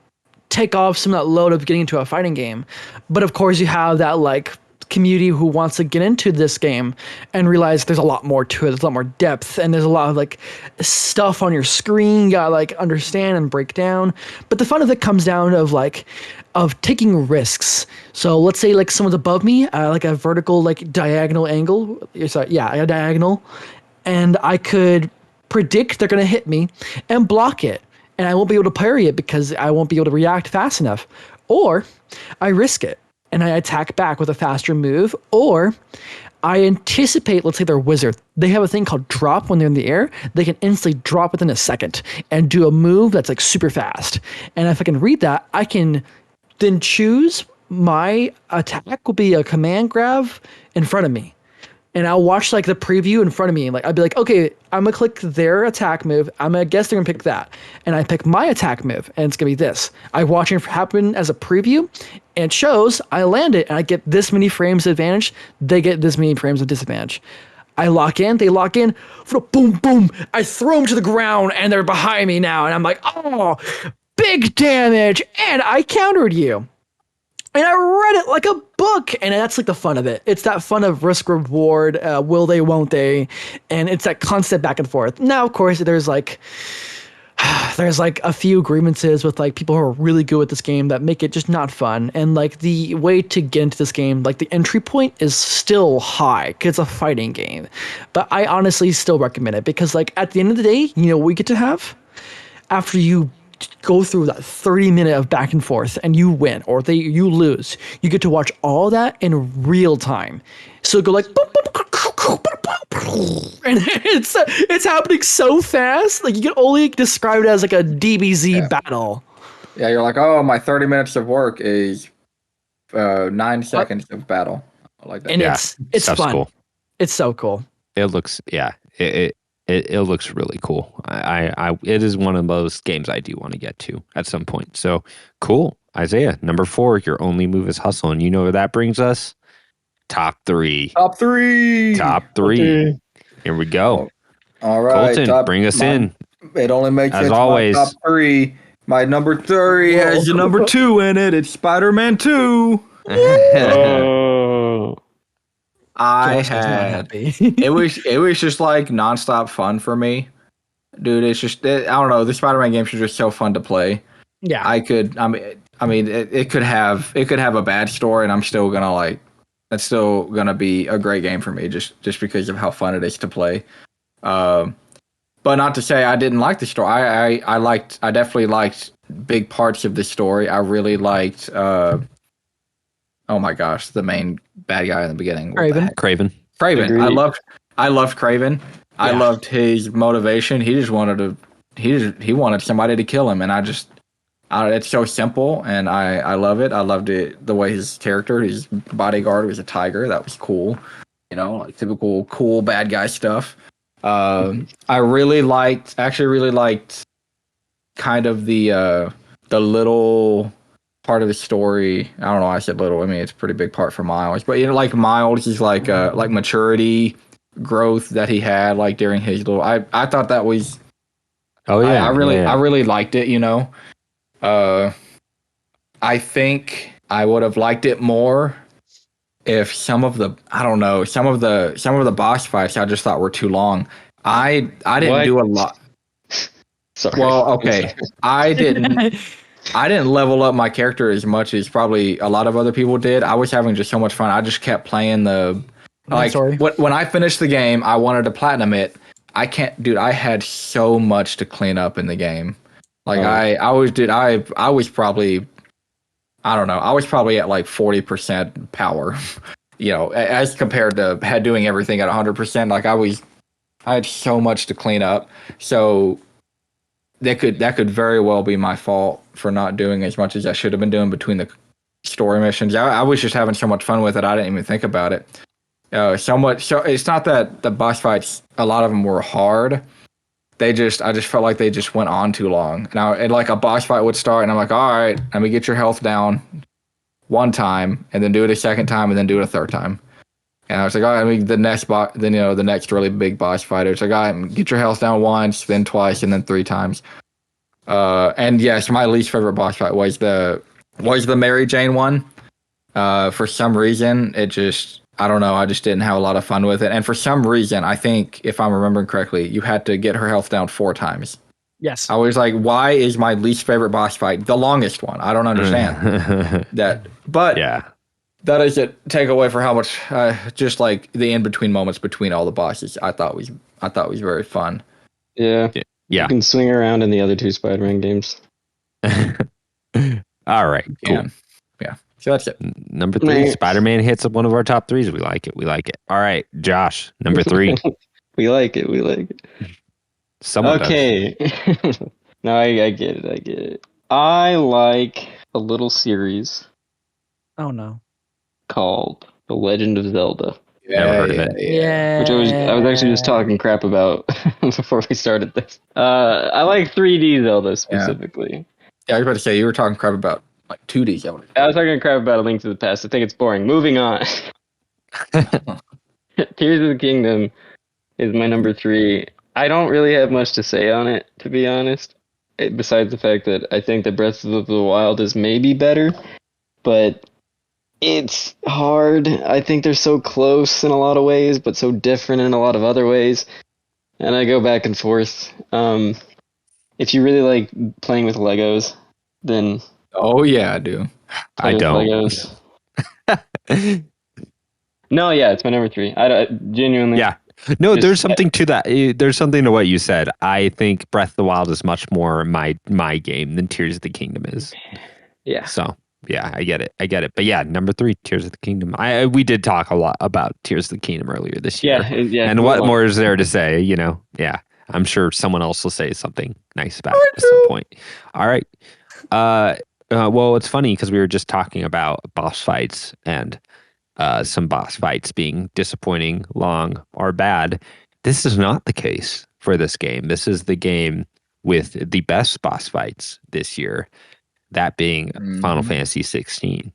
[SPEAKER 2] take off some of that load of getting into a fighting game. But of course you have that like community who wants to get into this game and realize there's a lot more to it. There's a lot more depth and there's a lot of like stuff on your screen you gotta like understand and break down. But the fun of it comes down of taking risks. So let's say like someone's above me, like a vertical like diagonal angle. Sorry, a diagonal, and I could predict they're gonna hit me and block it. And I won't be able to parry it because I won't be able to react fast enough. Or I risk it and I attack back with a faster move. Or I anticipate, let's say they're a wizard. They have a thing called drop when they're in the air. They can instantly drop within a second and do a move that's like super fast. And if I can read that, I can then choose my attack will be a command grab in front of me. And I'll watch like the preview in front of me. Like I'd be like, okay, I'm gonna click their attack move. I'm gonna guess they're gonna pick that, and I pick my attack move, and it's gonna be this. I watch it happen as a preview, and it shows. I land it, and I get this many frames advantage. They get this many frames of disadvantage. I lock in. They lock in. Boom, boom. I throw them to the ground, and they're behind me now. And I'm like, oh, big damage, and I countered you. And I read it like a book, and that's like the fun of it. It's that fun of risk reward, will they, won't they, and it's that constant back and forth. Now, of course, there's like a few grievances with like people who are really good at this game that make it just not fun. And like the way to get into this game, like the entry point is still high because it's a fighting game. But I honestly still recommend it because like at the end of the day, you know what we get to have after you go through that 30-minute of back and forth and you win or you lose, you get to watch all that in real time. So go like boom, boom, and it's happening so fast, like you can only describe it as like a DBZ battle.
[SPEAKER 3] Yeah, you're like, oh, my 30 minutes of work is 9 seconds of battle. I like that.
[SPEAKER 2] And it's fun. Cool. It's so cool.
[SPEAKER 1] It looks It looks really cool. It is one of those games I do want to get to at some point. So cool. Izayah, number 4, your only move is hustle. And you know where that brings us? Top 3.
[SPEAKER 3] Top 3.
[SPEAKER 1] Okay. Here we go.
[SPEAKER 3] All right.
[SPEAKER 1] Colton, bring us in.
[SPEAKER 3] It only makes
[SPEAKER 1] as
[SPEAKER 3] sense.
[SPEAKER 1] Always.
[SPEAKER 3] My top 3. My number 3 has the number 2 in it. It's Spider-Man 2.
[SPEAKER 4] Oh.
[SPEAKER 3] It was just like nonstop fun for me, dude. It's just I don't know. The Spider-Man games are just so fun to play.
[SPEAKER 2] Yeah,
[SPEAKER 3] it could have a bad story, and I'm still gonna like. It's still gonna be a great game for me, just because of how fun it is to play. But not to say I didn't like the story. I definitely liked big parts of the story. I really liked. Oh my gosh, the main bad guy in the beginning.
[SPEAKER 1] Craven.
[SPEAKER 3] Agreed. I loved Craven. Yeah. I loved his motivation. He just wanted he wanted somebody to kill him, and it's so simple, and I love it. I loved it, the way his bodyguard was a tiger. That was cool. You know, like typical cool bad guy stuff. I really liked kind of the little part of the story. I don't know why I said little. I mean, it's a pretty big part for Miles. But like Miles is like maturity growth that he had like during his little. I thought that was.
[SPEAKER 1] Oh yeah,
[SPEAKER 3] I really liked it. I think I would have liked it more if some of the boss fights I just thought were too long. I didn't do a lot.
[SPEAKER 4] Sorry.
[SPEAKER 3] Well, okay. I didn't level up my character as much as probably a lot of other people did. I was having just so much fun. I just kept playing when I finished the game, I wanted to platinum it. I can't, dude. I had so much to clean up in the game. Like I was probably, I don't know. I was probably at like 40% power, as compared to doing everything at 100%. Like I had so much to clean up. So that could very well be my fault for not doing as much as I should have been doing between the story missions. I was just having so much fun with it. I didn't even think about it. So it's not that the boss fights, a lot of them were hard. I just felt like they just went on too long. And like a boss fight would start, and I'm like, all right, let me get your health down one time, and then do it a second time, and then do it a third time. And I was like, all right, the next really big boss fight, it's like, all right, get your health down once, then twice, and then 3 times. And yes, my least favorite boss fight was the Mary Jane one. For some reason, I don't know, I just didn't have a lot of fun with it. And for some reason, I think, if I'm remembering correctly, you had to get her health down 4 times.
[SPEAKER 2] Yes.
[SPEAKER 3] I was like, why is my least favorite boss fight the longest one? I don't understand that. But
[SPEAKER 1] yeah, that
[SPEAKER 3] doesn't take away for how much, just like the in-between moments between all the bosses, I thought was very fun.
[SPEAKER 4] Yeah. You can swing around in the other 2 Spider-Man games.
[SPEAKER 1] All right, cool.
[SPEAKER 3] Yeah. So that's it.
[SPEAKER 1] Number 3, Spider-Man hits one of our top 3s. We like it. All right, Josh, number 3.
[SPEAKER 4] We like it.
[SPEAKER 1] Someone
[SPEAKER 4] okay. No, I get it. I like a little series.
[SPEAKER 2] Oh no.
[SPEAKER 4] Called The Legend of Zelda.
[SPEAKER 1] Never heard of it.
[SPEAKER 2] Yeah.
[SPEAKER 4] Which I was actually just talking crap about before we started this. I like 3D Zelda specifically.
[SPEAKER 3] Yeah, I was about to say, you were talking crap about like 2D Zelda.
[SPEAKER 4] I was talking crap about A Link to the Past. I think it's boring. Moving on. Tears of the Kingdom is my number 3. I don't really have much to say on it, to be honest. Besides the fact that I think that Breath of the Wild is maybe better, but it's hard. I think they're so close in a lot of ways, but so different in a lot of other ways. And I go back and forth. If you really like playing with Legos, then...
[SPEAKER 3] Oh, yeah, I do.
[SPEAKER 1] I don't.
[SPEAKER 4] Legos. No, yeah, it's my number 3. I genuinely...
[SPEAKER 1] Yeah. No, there's something to that. There's something to what you said. I think Breath of the Wild is much more my game than Tears of the Kingdom is.
[SPEAKER 4] Yeah.
[SPEAKER 1] So... yeah, I get it. But yeah, number 3, Tears of the Kingdom. We did talk a lot about Tears of the Kingdom earlier this year.
[SPEAKER 4] Yeah.
[SPEAKER 1] And what more is there to say? Yeah, I'm sure someone else will say something nice about it at some point. All right. Well, it's funny because we were just talking about boss fights and some boss fights being disappointing, long, or bad. This is not the case for this game. This is the game with the best boss fights this year. That being Final Fantasy 16.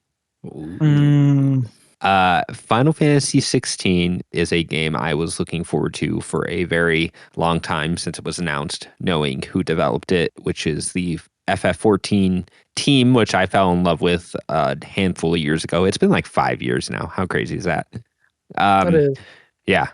[SPEAKER 1] Final Fantasy 16 is a game I was looking forward to for a very long time since it was announced, knowing who developed it, which is the FF14 team, which I fell in love with a handful of years ago. It's been like 5 years now. How crazy is that?
[SPEAKER 2] That is.
[SPEAKER 1] Yeah.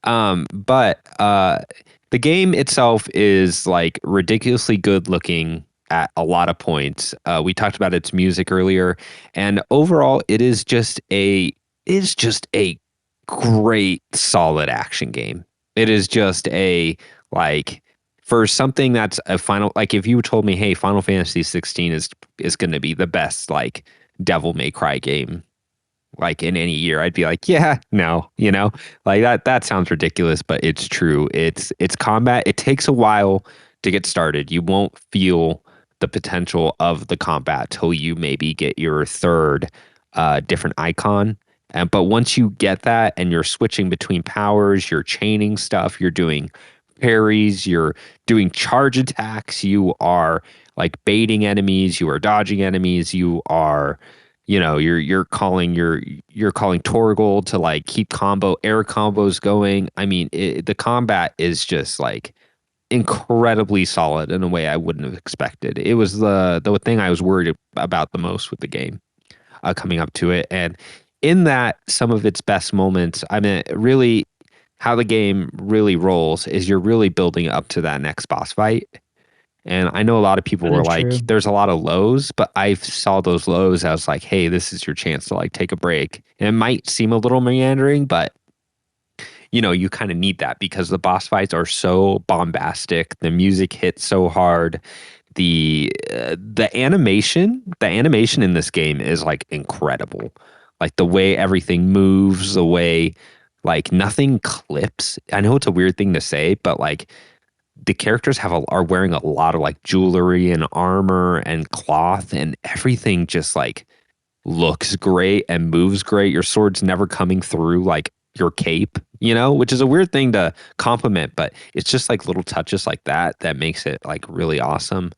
[SPEAKER 1] But the game itself is like ridiculously good looking at a lot of points. We talked about its music earlier, and overall it is just a great solid action game. It is just a for something that's a final, if you told me, hey, Final Fantasy 16 is going to be the best Devil May Cry game in any year, I'd be like, yeah, no, that sounds ridiculous, but it's true. It's combat. It takes a while to get started. You won't feel the potential of the combat till you maybe get your third different icon. But once you get that and you're switching between powers, you're chaining stuff, you're doing parries, you're doing charge attacks, you are baiting enemies, you are dodging enemies, you are you're calling Torgal to like keep air combos going. I mean, the combat is just like incredibly solid in a way I wouldn't have expected. It was the thing I was worried about the most with the game coming up to it. And in that, some of its best moments, I mean, really, how the game really rolls is you're really building up to that next boss fight. And I know a lot of people were like,
[SPEAKER 2] true.
[SPEAKER 1] there's a lot of lows, but I saw those lows. I was like, hey, this is your chance to like take a break. And it might seem a little meandering, but you kind of need that because the boss fights are so bombastic. The music hits so hard. The animation in this game is like incredible. Like the way everything moves, the way like nothing clips. I know it's a weird thing to say, but like the characters are wearing a lot of like jewelry and armor and cloth, and everything just like looks great and moves great. Your sword's never coming through like your cape, which is a weird thing to compliment, but it's just like little touches like that makes it like really awesome.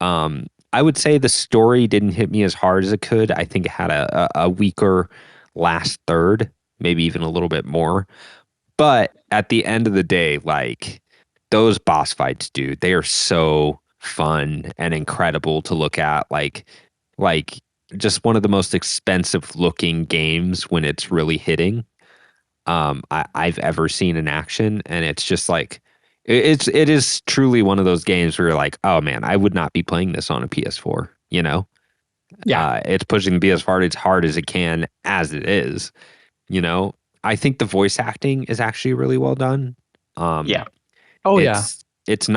[SPEAKER 1] I would say the story didn't hit me as hard as it could. I think it had a weaker last third, maybe even a little bit more. But at the end of the day, like those boss fights, dude, they are so fun and incredible to look at. Like just one of the most expensive looking games when it's really hitting I've ever seen in action. And it's just like it is truly one of those games where you're like, oh man, I would not be playing this on a PS4,
[SPEAKER 2] Yeah.
[SPEAKER 1] it's pushing the PS4 as hard as it can as it is, I think the voice acting is actually really well done.
[SPEAKER 4] Yeah.
[SPEAKER 2] Oh yeah.
[SPEAKER 1] It's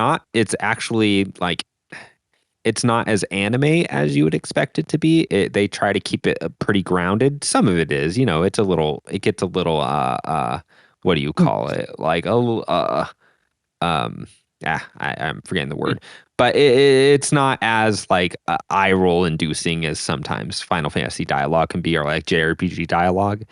[SPEAKER 1] actually like it's not as anime as you would expect it to be. They try to keep it pretty grounded. Some of it is, it gets a little what do you call it? Like I'm forgetting the word, but it's not as like eye roll inducing as sometimes Final Fantasy dialogue can be, or like JRPG dialogue.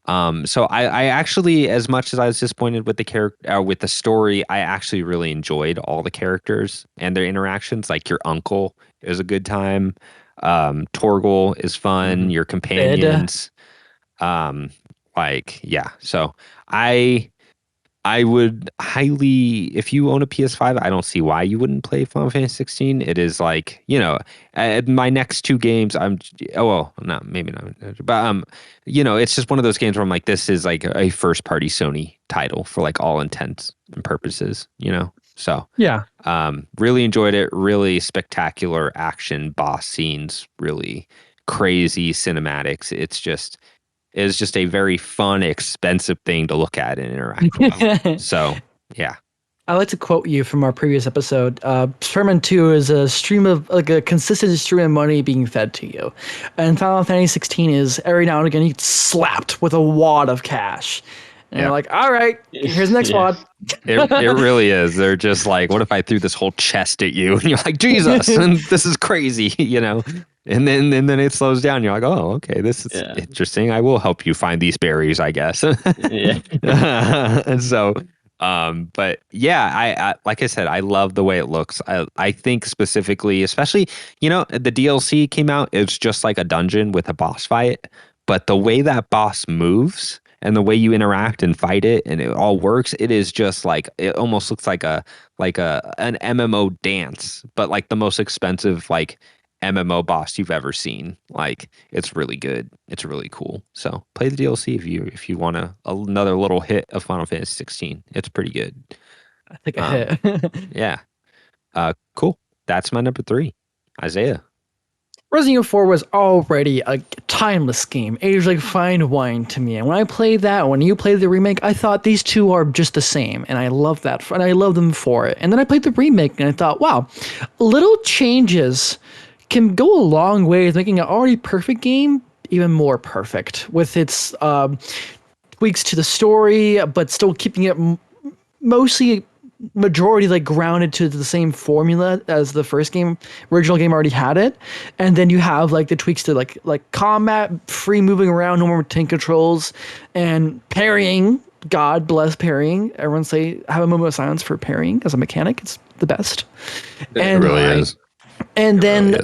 [SPEAKER 1] So I actually, as much as I was disappointed with with the story, I actually really enjoyed all the characters and their interactions. Like your uncle is a good time. Torgal is fun. Your companions. Yeah. So I would highly, if you own a PS5, I don't see why you wouldn't play Final Fantasy 16. It is like, my next two games, no, maybe not, but it's just one of those games where I'm like, this is like a first party Sony title for like all intents and purposes, So
[SPEAKER 2] yeah,
[SPEAKER 1] really enjoyed it. Really spectacular action, boss scenes, really crazy cinematics. It's just a very fun, expensive thing to look at and interact with. So, yeah.
[SPEAKER 2] I like to quote you from our previous episode. Spider-Man 2 is a consistent stream of money being fed to you. And Final Fantasy 16 is every now and again you get slapped with a wad of cash. And you're like, all right, here's the next wad.
[SPEAKER 1] It really is. They're just like, what if I threw this whole chest at you? And you're like, Jesus, and this is crazy, And then it slows down. You're like, oh, okay, this is interesting. I will help you find these berries, I guess. And so, but yeah, I like I said, I love the way it looks. I think specifically, especially, the DLC came out. It's just like a dungeon with a boss fight, but the way that boss moves and the way you interact and fight it and it all works, it is just like, it almost looks like an MMO dance, but like the most expensive like MMO boss you've ever seen. Like it's really good. It's really cool. So play the DLC if you want another little hit of Final Fantasy 16. It's pretty good.
[SPEAKER 2] I think a hit.
[SPEAKER 1] Yeah. Cool. That's my number 3. Izayah.
[SPEAKER 2] Resident Evil 4 was already a timeless game, aged like fine wine to me. And when I played that, when you played the remake, I thought these two are just the same, and I love that, and I love them for it. And then I played the remake, and I thought, wow, little changes can go a long way with making an already perfect game even more perfect, with its tweaks to the story, but still keeping it mostly majority like grounded to the same formula as the original game already had it. And then you have like the tweaks to like combat, free moving around, no more tank controls, and parrying. God bless parrying. Everyone say have a moment of silence for parrying as a mechanic. It's the best.
[SPEAKER 1] It really is.
[SPEAKER 2] And then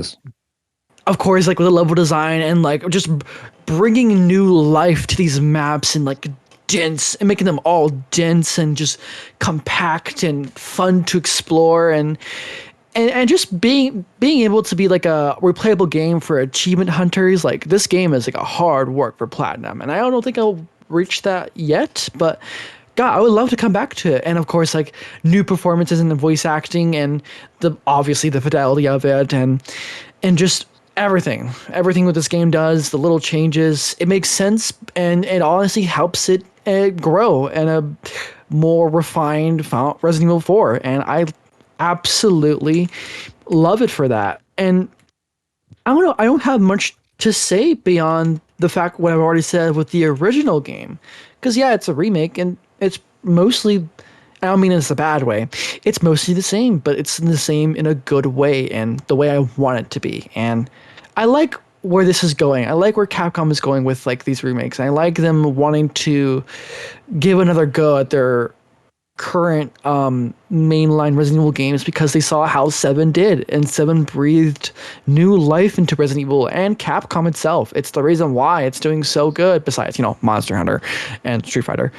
[SPEAKER 2] of course, like with the level design and like just bringing new life to these maps and like dense and making them all dense and just compact and fun to explore and just being able to be like a replayable game for achievement hunters. Like this game is like a hard work for platinum, and I don't think I'll reach that yet, but God, I would love to come back to it. And of course, like new performances in the voice acting and obviously the fidelity of it and just everything what this game does, the little changes, it makes sense, and it honestly helps it grow in a more refined Resident Evil 4, and I absolutely love it for that. And I don't know, I don't have much to say beyond the fact what I've already said with the original game, because yeah, it's a remake and it's mostly, I don't mean it's a bad way, it's mostly the same, but it's the same in a good way and the way I want it to be. And I like where this is going. I like where Capcom is going with like these remakes. I like them wanting to give another go at their current mainline Resident Evil games because they saw how 7 did, and 7 breathed new life into Resident Evil and Capcom itself. It's the reason why it's doing so good, besides, Monster Hunter and Street Fighter.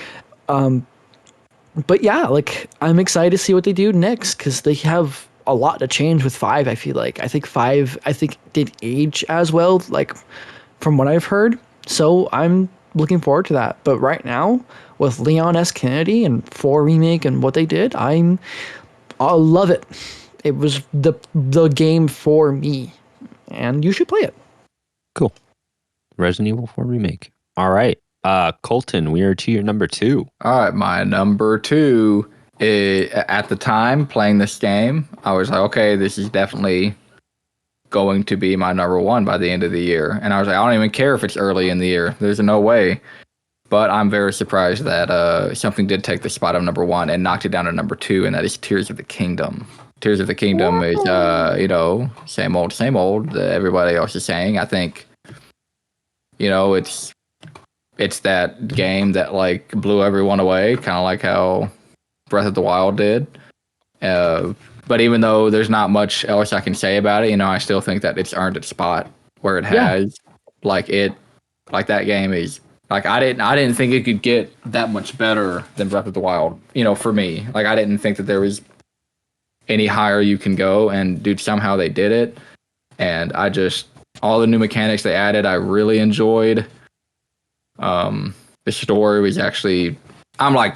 [SPEAKER 2] But yeah, like I'm excited to see what they do next because they have a lot to change with 5. I think 5 did age as well, like from what I've heard. So I'm looking forward to that. But right now, with Leon S. Kennedy and 4 remake and what they did, I love it. It was the game for me, and you should play it.
[SPEAKER 1] Cool. Resident Evil 4 remake. All right. Colton, we are to your number 2.
[SPEAKER 3] All right, my number 2 is, at the time playing this game, I was like, okay, this is definitely going to be my number 1 by the end of the year. And I was like, I don't even care if it's early in the year. There's no way. But I'm very surprised that something did take the spot of number 1 and knocked it down to number 2, and that is Tears of the Kingdom. Tears of the Kingdom is, same old. Everybody else is saying. I think, it's that game that like blew everyone away, kind of like how Breath of the Wild did. But even though there's not much else I can say about it, I still think that it's earned its spot where it has. Yeah. Like that game is like I didn't think it could get that much better than Breath of the Wild. For me, like I didn't think that there was any higher you can go, and dude, somehow they did it. And all the new mechanics they added, I really enjoyed. The story was actually, I'm like,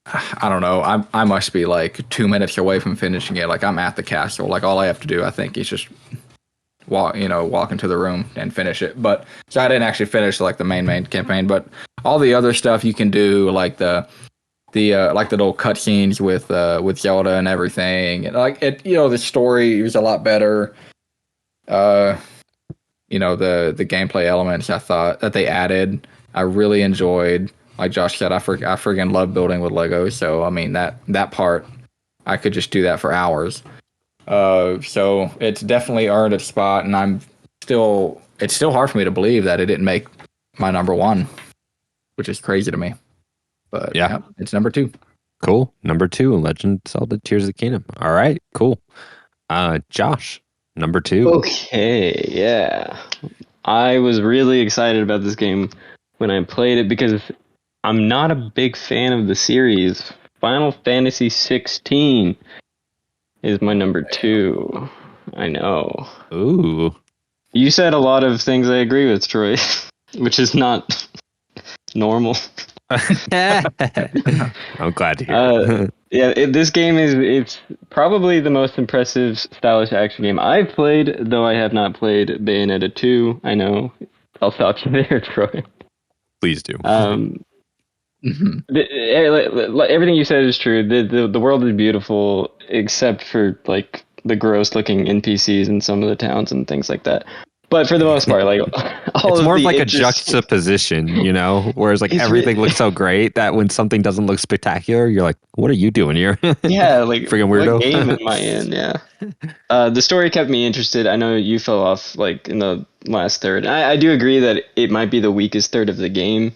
[SPEAKER 3] I don't know, I must be like 2 minutes away from finishing it. Like I'm at the castle. Like all I have to do, I think, is just walk into the room and finish it. But so I didn't actually finish like the main campaign, but all the other stuff you can do, like the little cutscenes with Zelda and everything. And like it, the story was a lot better. The gameplay elements I thought that they added, I really enjoyed. Like Josh said, I friggin' love building with Legos. So I mean that part, I could just do that for hours. So it's definitely earned its spot, and it's still hard for me to believe that it didn't make my number 1, which is crazy to me. But yeah, it's number 2.
[SPEAKER 1] Cool. Number 2, Legend of Zelda Tears of the Kingdom. All right, cool. Josh, number 2.
[SPEAKER 4] Okay, yeah. I was really excited about this game when I played it because I'm not a big fan of the series. Final Fantasy 16 is my number 2. I know.
[SPEAKER 1] Ooh.
[SPEAKER 4] You said a lot of things I agree with, Troy, which is not normal.
[SPEAKER 1] I'm glad to hear.
[SPEAKER 4] This game it's probably the most impressive stylish action game I've played, though I have not played Bayonetta 2. I know. I'll stop you there, Troy.
[SPEAKER 1] Please do.
[SPEAKER 4] Everything you said is true. The world is beautiful, except for like the gross looking NPCs in some of the towns and things like that. But for the most part, like
[SPEAKER 1] it's more of like a juxtaposition, whereas like everything looks so great that when something doesn't look spectacular, you're like, what are you doing here?
[SPEAKER 4] Yeah, like
[SPEAKER 1] freaking weirdo.
[SPEAKER 4] Game at my end, yeah. The story kept me interested. I know you fell off like in the last third. I do agree that it might be the weakest third of the game.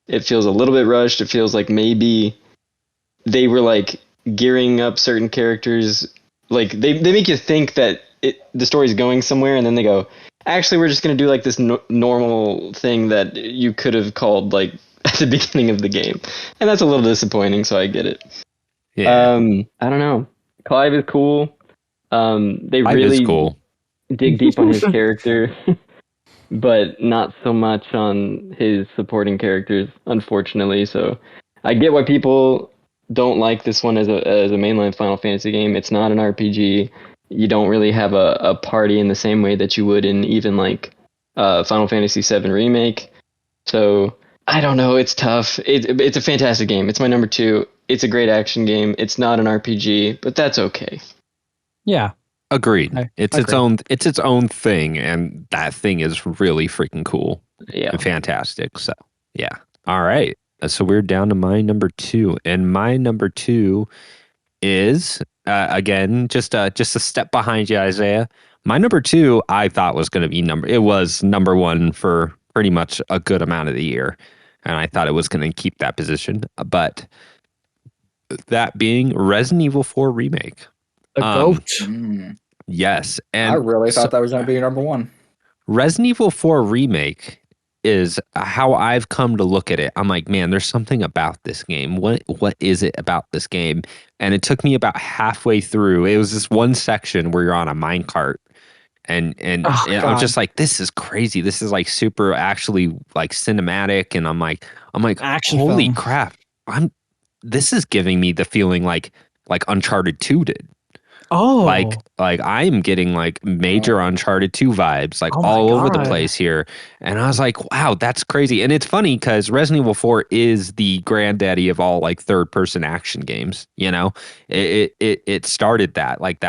[SPEAKER 4] It feels a little bit rushed. It feels like maybe they were like gearing up certain characters. Like they make you think that the story's going somewhere, and then they go, actually, we're just gonna do like this normal thing that you could have called like at the beginning of the game, and that's a little disappointing. So I get it.
[SPEAKER 1] Yeah,
[SPEAKER 4] I don't know. Clive is cool. They
[SPEAKER 1] life is
[SPEAKER 4] really
[SPEAKER 1] cool.
[SPEAKER 4] dig deep on his character, but not so much on his supporting characters, unfortunately. So I get why people don't like this one as a mainline Final Fantasy game. It's not an RPG. You don't really have a party in the same way that you would in even like Final Fantasy VII Remake. So I don't know. It's tough. It's a fantastic game. It's my number 2. It's a great action game. It's not an RPG, but that's okay.
[SPEAKER 2] Yeah.
[SPEAKER 1] Agreed.
[SPEAKER 2] I
[SPEAKER 1] It's
[SPEAKER 2] agree.
[SPEAKER 1] its own thing, and that thing is really freaking cool
[SPEAKER 4] Yeah.
[SPEAKER 1] and fantastic. So yeah. All right. So we're down to my number 2, and my number 2 is again just a step behind you, Izayah. My number 2 I thought was going to be it was number 1 for pretty much a good amount of the year, and I thought it was going to keep that position. But that being Resident Evil 4 remake.
[SPEAKER 2] The goat.
[SPEAKER 1] Yes, and
[SPEAKER 3] I really
[SPEAKER 1] so
[SPEAKER 3] thought that was going to be your number 1.
[SPEAKER 1] Resident Evil 4 remake is how I've come to look at it. I'm like, man, there's something about this game. What is it about this game? And it took me about halfway through. It was this one section where you're on a minecart,
[SPEAKER 2] Oh
[SPEAKER 1] and I'm
[SPEAKER 2] God.
[SPEAKER 1] just like, this is crazy. This is like super actually like cinematic, and I'm like,
[SPEAKER 2] Action
[SPEAKER 1] holy
[SPEAKER 2] film.
[SPEAKER 1] crap! This is giving me the feeling like Uncharted 2 did.
[SPEAKER 2] Oh.
[SPEAKER 1] Like I'm getting like major Uncharted 2 vibes like
[SPEAKER 2] Oh my
[SPEAKER 1] all over the
[SPEAKER 2] God.
[SPEAKER 1] place here. And I was like, wow, that's crazy. And it's funny because Resident Evil 4 is the granddaddy of all like third person action games, you know? It started that. Like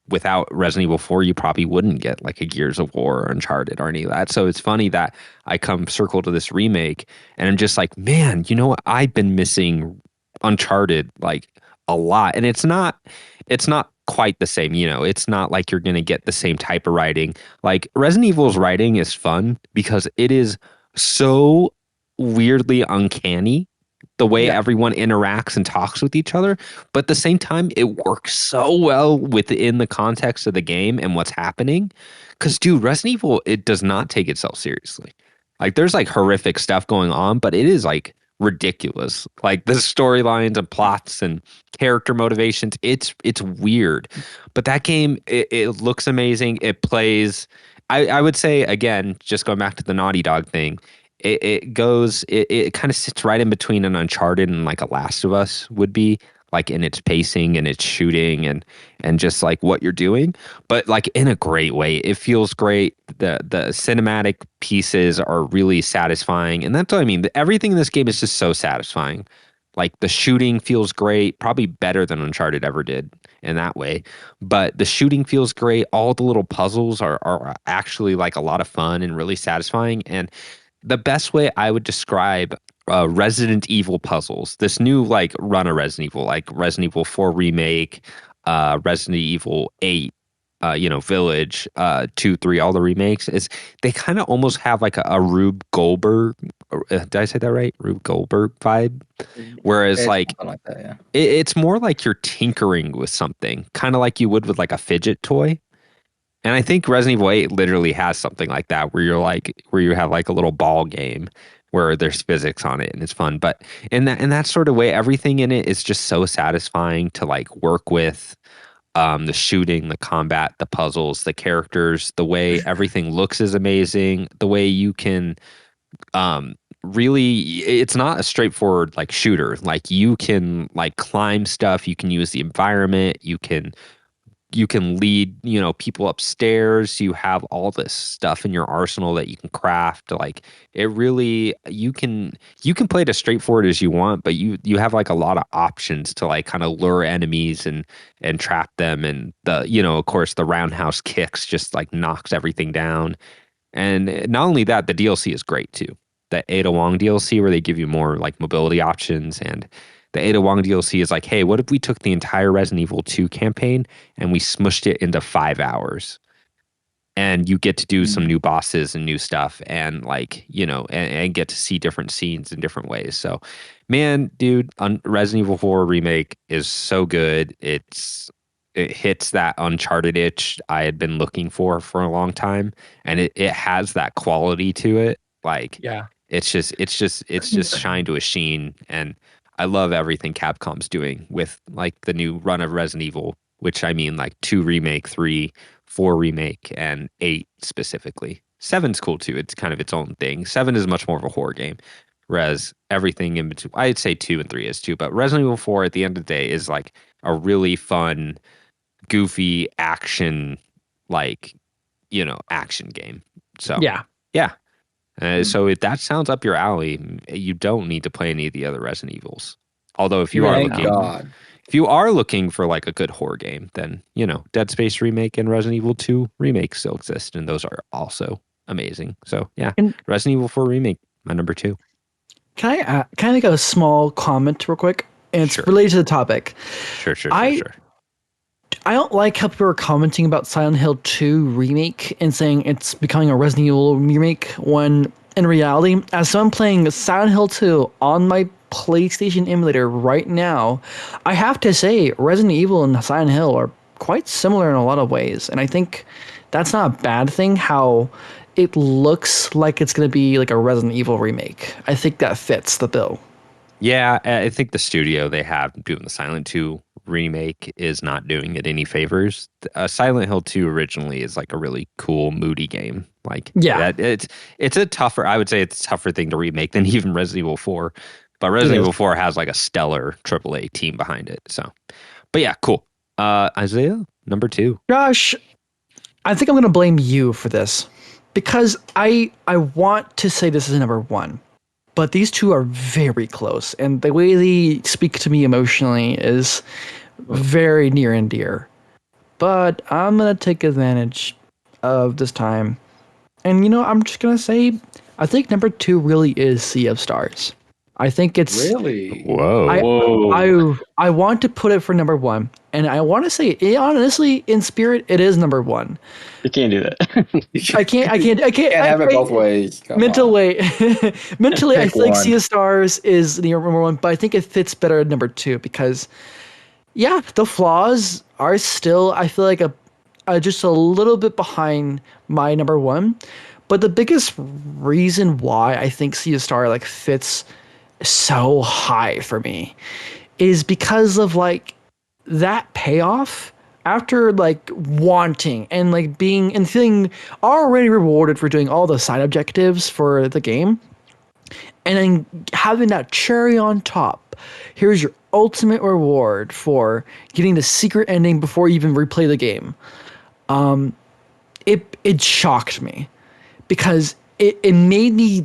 [SPEAKER 1] without Resident Evil 4, you probably wouldn't get like a Gears of War or Uncharted or any of that. So it's funny that I come circle to this remake and I'm just like, man, you know what? I've been missing Uncharted like a lot. And it's not quite the same, you know. It's not like you're going to get the same type of writing. Like Resident Evil's writing is fun because it is so weirdly uncanny the way everyone interacts and talks with each other, but at the same time it works so well within the context of the game and what's happening. Cuz dude, Resident Evil, it does not take itself seriously. Like there's like horrific stuff going on, but it is like ridiculous. Like the storylines and plots and character motivations, it's weird. But that game, it looks amazing. It plays. I would say again, just going back to the Naughty Dog thing, it kind of sits right in between an Uncharted and like a Last of Us would be, like in its pacing and its shooting and just like what you're doing, but like in a great way. It feels great. The cinematic pieces are really satisfying, and that's what I mean. Everything in this game is just so satisfying. Like the shooting feels great, probably better than Uncharted ever did in that way. But the shooting feels great. All the little puzzles are actually like a lot of fun and really satisfying. And the best way I would describe Resident Evil puzzles, this new like run of Resident Evil, like Resident Evil 4 remake, Resident Evil 8, Village, 2, 3, all the remakes, is they kind of almost have like a Rube Goldberg. Did I say that right? Rube Goldberg vibe. Whereas
[SPEAKER 3] It's
[SPEAKER 1] like
[SPEAKER 3] something like that, yeah.
[SPEAKER 1] it's more like you're tinkering with something, kind of like you would with like a fidget toy. And I think Resident Evil 8 literally has something like that where you have like a little ball game where there's physics on it and it's fun. But in that sort of way, everything in it is just so satisfying to like work with. The shooting, the combat, the puzzles, the characters, the way everything looks is amazing. The way you can really, it's not a straightforward like shooter. Like you can like climb stuff, you can use the environment, you can lead, people upstairs. You have all this stuff in your arsenal that you can craft. Like it really, you can play it as straightforward as you want, but you have like a lot of options to like kind of lure enemies and trap them. And of course the roundhouse kicks just like knocks everything down. And not only that, the DLC is great too. The Ada Wong DLC where they give you more like mobility options, and the Ada Wong DLC is like, hey, what if we took the entire Resident Evil 2 campaign and we smushed it into 5 hours? And you get to do some new bosses and new stuff and like, and get to see different scenes in different ways. So, man, dude, Resident Evil 4 remake is so good. it hits that Uncharted itch I had been looking for a long time, and it has that quality to it. Like,
[SPEAKER 2] Yeah.
[SPEAKER 1] it's just shine to a sheen, and I love everything Capcom's doing with like the new run of Resident Evil, which I mean like 2 remake, 3, 4 remake, and 8 specifically. 7's cool too. It's kind of its own thing. 7 is much more of a horror game. Whereas everything in between, I'd say 2 and 3 is too, but Resident Evil 4 at the end of the day is like a really fun, goofy action, like, action game. So,
[SPEAKER 2] Yeah.
[SPEAKER 1] yeah. So if that sounds up your alley, you don't need to play any of the other Resident Evils. Although
[SPEAKER 3] Thank God.
[SPEAKER 1] if you are looking for like a good horror game, then, Dead Space remake and Resident Evil 2 remake still exist, and those are also amazing. So, yeah,
[SPEAKER 2] And
[SPEAKER 1] Resident Evil 4 remake, my number 2.
[SPEAKER 2] can I make a small comment real quick? And it's
[SPEAKER 1] Sure.
[SPEAKER 2] related to the topic.
[SPEAKER 1] Sure.
[SPEAKER 2] I don't like how people are commenting about Silent Hill 2 remake and saying it's becoming a Resident Evil remake when in reality, as someone playing Silent Hill 2 on my PlayStation emulator right now, I have to say Resident Evil and Silent Hill are quite similar in a lot of ways. And I think that's not a bad thing how it looks like it's going to be like a Resident Evil remake. I think that fits the bill.
[SPEAKER 1] Yeah, I think the studio they have doing the Silent 2 remake is not doing it any favors. Silent Hill 2 originally is like a really cool, moody game. Like,
[SPEAKER 2] Yeah.
[SPEAKER 1] it's a tougher, I would say it's a tougher thing to remake than even Resident Evil 4. But Resident Evil 4 has like a stellar AAA team behind it. So, but yeah, cool. Izayah, number 2.
[SPEAKER 2] Josh, I think I'm going to blame you for this because I want to say this is number 1. But these two are very close, and the way they speak to me emotionally is very near and dear. But I'm gonna take advantage of this time, and I'm just gonna say, I think number 2 really is Sea of Stars. I think it's
[SPEAKER 3] Really?
[SPEAKER 1] Whoa.
[SPEAKER 2] I want to put it for number 1, and I want to say, honestly, in spirit, it is number 1.
[SPEAKER 4] You can't do that.
[SPEAKER 2] I can't
[SPEAKER 3] Can't have it both ways. Come on.
[SPEAKER 2] Mentally, I
[SPEAKER 3] Pick
[SPEAKER 2] feel like
[SPEAKER 3] one.
[SPEAKER 2] Sea of Stars is the number 1, but I think it fits better at number 2 because, yeah, the flaws are still, I feel like, just a little bit behind my number 1. But the biggest reason why I think Sea of Stars like fits so high for me is because of like that payoff after like wanting and like being and feeling already rewarded for doing all the side objectives for the game, and then having that cherry on top. Here's your ultimate reward for getting the secret ending before you even replay the game. It shocked me because it made me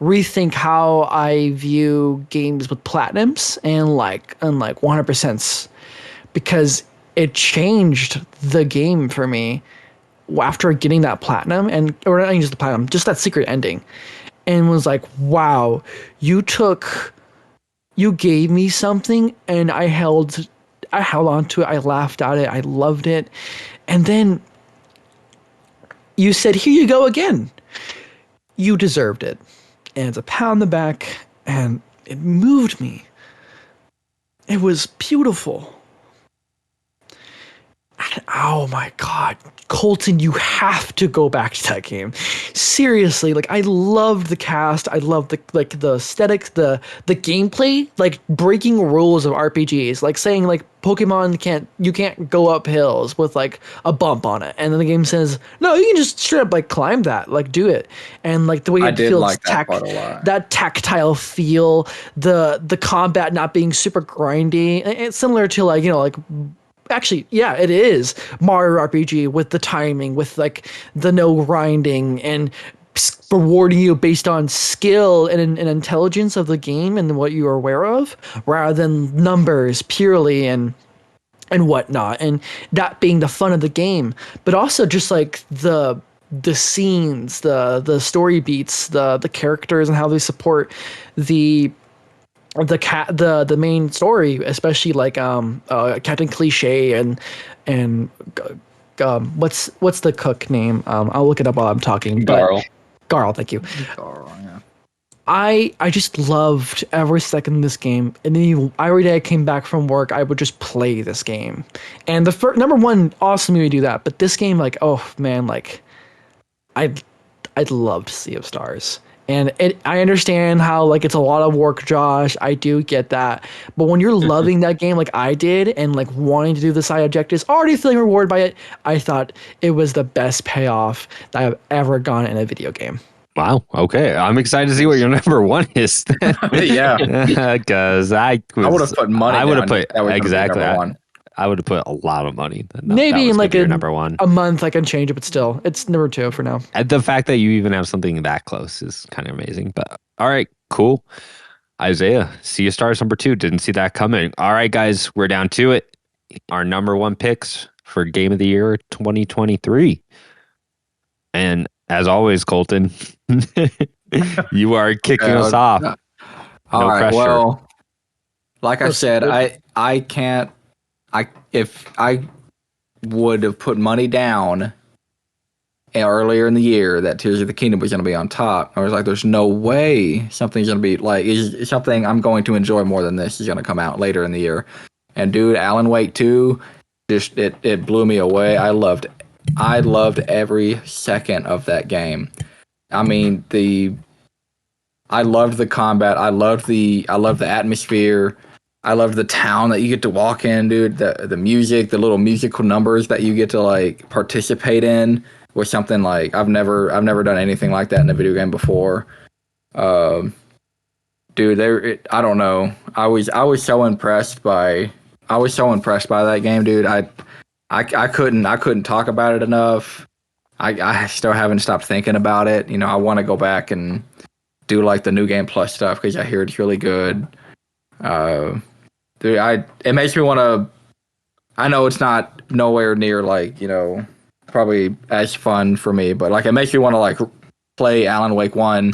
[SPEAKER 2] rethink how I view games with platinums and like 100%, because it changed the game for me after getting that platinum, or not just the platinum, just that secret ending, and was like, wow, you gave me something and I held on to it. I laughed at it. I loved it. And then you said, here you go again. You deserved it. And it's a pat on the back, and it moved me. It was beautiful. And, oh my God, Colton, you have to go back to that game. Seriously, like I loved the cast. I loved the aesthetics, the gameplay, like breaking rules of RPGs, like saying like Pokemon you can't go up hills with like a bump on it, and then the game says no, you can just straight up like climb that, like do it, and like the way it feels,
[SPEAKER 3] like that part a lot.
[SPEAKER 2] That tactile feel, the combat not being super grindy. It's similar to like like. Actually, yeah, it is Mario RPG with the timing, with like the no grinding and rewarding you based on skill and intelligence of the game and what you are aware of, rather than numbers purely and whatnot. And that being the fun of the game, but also just like the scenes, the story beats, the characters and how they support the main story, especially like Captain Cliche and what's the cook name? I'll look it up while I'm talking.
[SPEAKER 4] Garl.
[SPEAKER 2] Garl, thank you.
[SPEAKER 3] Carl, yeah.
[SPEAKER 2] I just loved every second of this game, and then every day I came back from work, I would just play this game. And the first number one, awesome you do that, but this game, like, oh man, like, I I loved Sea of Stars. And I understand how like it's a lot of work, Josh. I do get that. But when you're loving that game like I did and like wanting to do the side objectives, already feeling rewarded by it, I thought it was the best payoff that I've ever gotten in a video game.
[SPEAKER 1] Wow. Okay. I'm excited to see what your number one is.
[SPEAKER 3] Yeah.
[SPEAKER 1] Because I
[SPEAKER 3] would have put money.
[SPEAKER 1] I would have
[SPEAKER 3] down
[SPEAKER 1] put
[SPEAKER 3] that was gonna be
[SPEAKER 1] exactly.
[SPEAKER 3] number one.
[SPEAKER 1] I would have put a lot of money. That
[SPEAKER 2] Maybe
[SPEAKER 1] was
[SPEAKER 2] in
[SPEAKER 1] gonna
[SPEAKER 2] like
[SPEAKER 1] be your number one.
[SPEAKER 2] a month I can change it, but still, it's number two for now.
[SPEAKER 1] And the fact that you even have something that close is kind of amazing. But all right, cool. Izayah, Sea of Stars number 2. Didn't see that coming. All right, guys, we're down to it. Our number one picks for Game of the Year 2023. And as always, Colton, you are kicking us off.
[SPEAKER 3] All right.
[SPEAKER 1] pressure.
[SPEAKER 3] Well, like I said, I can't. If I would have put money down earlier in the year that Tears of the Kingdom was going to be on top, I was like, "There's no way something's going to be like something I'm going to enjoy more than this is going to come out later in the year." And dude, Alan Wake 2, just it blew me away. I loved every second of that game. I mean, I loved the combat. I loved the atmosphere. I loved the town that you get to walk in, dude. The music, the little musical numbers that you get to like participate in was something like I've never done anything like that in a video game before. Dude, I don't know. I was so impressed by that game, dude. I couldn't talk about it enough. I still haven't stopped thinking about it. You know, I want to go back and do like the New Game Plus stuff because I hear it's really good. Dude, it makes me want to. I know it's not nowhere near like, you know, probably as fun for me, but like it makes me want to like play Alan Wake 1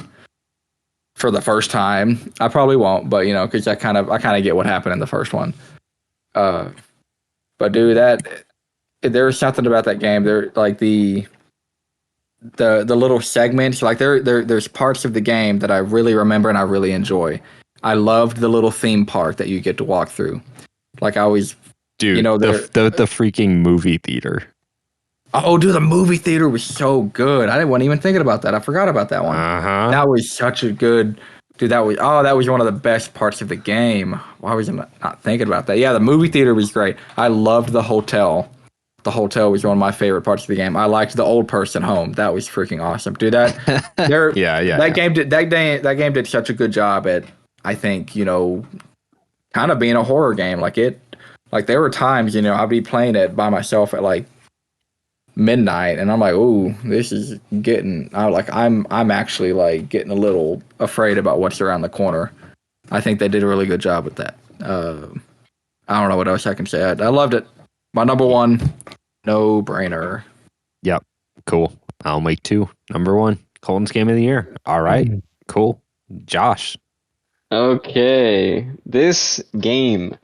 [SPEAKER 3] for the first time. I probably won't, but you know, because I kind of get what happened in the first one. But dude, there's something about that game. There like the little segments, like there's parts of the game that I really remember and I really enjoy. I loved the little theme park that you get to walk through. Like I always,
[SPEAKER 1] Dude,
[SPEAKER 3] you know,
[SPEAKER 1] the freaking movie theater.
[SPEAKER 3] Oh, dude, the movie theater was so good. I wasn't even thinking about that. I forgot about that one.
[SPEAKER 1] Uh-huh.
[SPEAKER 3] That was such a good, dude. That was one of the best parts of the game. Why was I not thinking about that? Yeah, the movie theater was great. I loved the hotel. The hotel was one of my favorite parts of the game. I liked the old person home. That was freaking awesome, dude. That game did such a good job at, I think, you know, kind of being a horror game. Like there were times, you know, I'd be playing it by myself at like midnight, and I'm like, "Ooh, this is getting." I'm actually like getting a little afraid about what's around the corner. I think they did a really good job with that. I don't know what else I can say. I loved it. My number one, no brainer.
[SPEAKER 1] Yep. Cool. I'll make 2. Number 1, Colton's Game of the Year. All right. Cool. Josh.
[SPEAKER 4] Okay. This game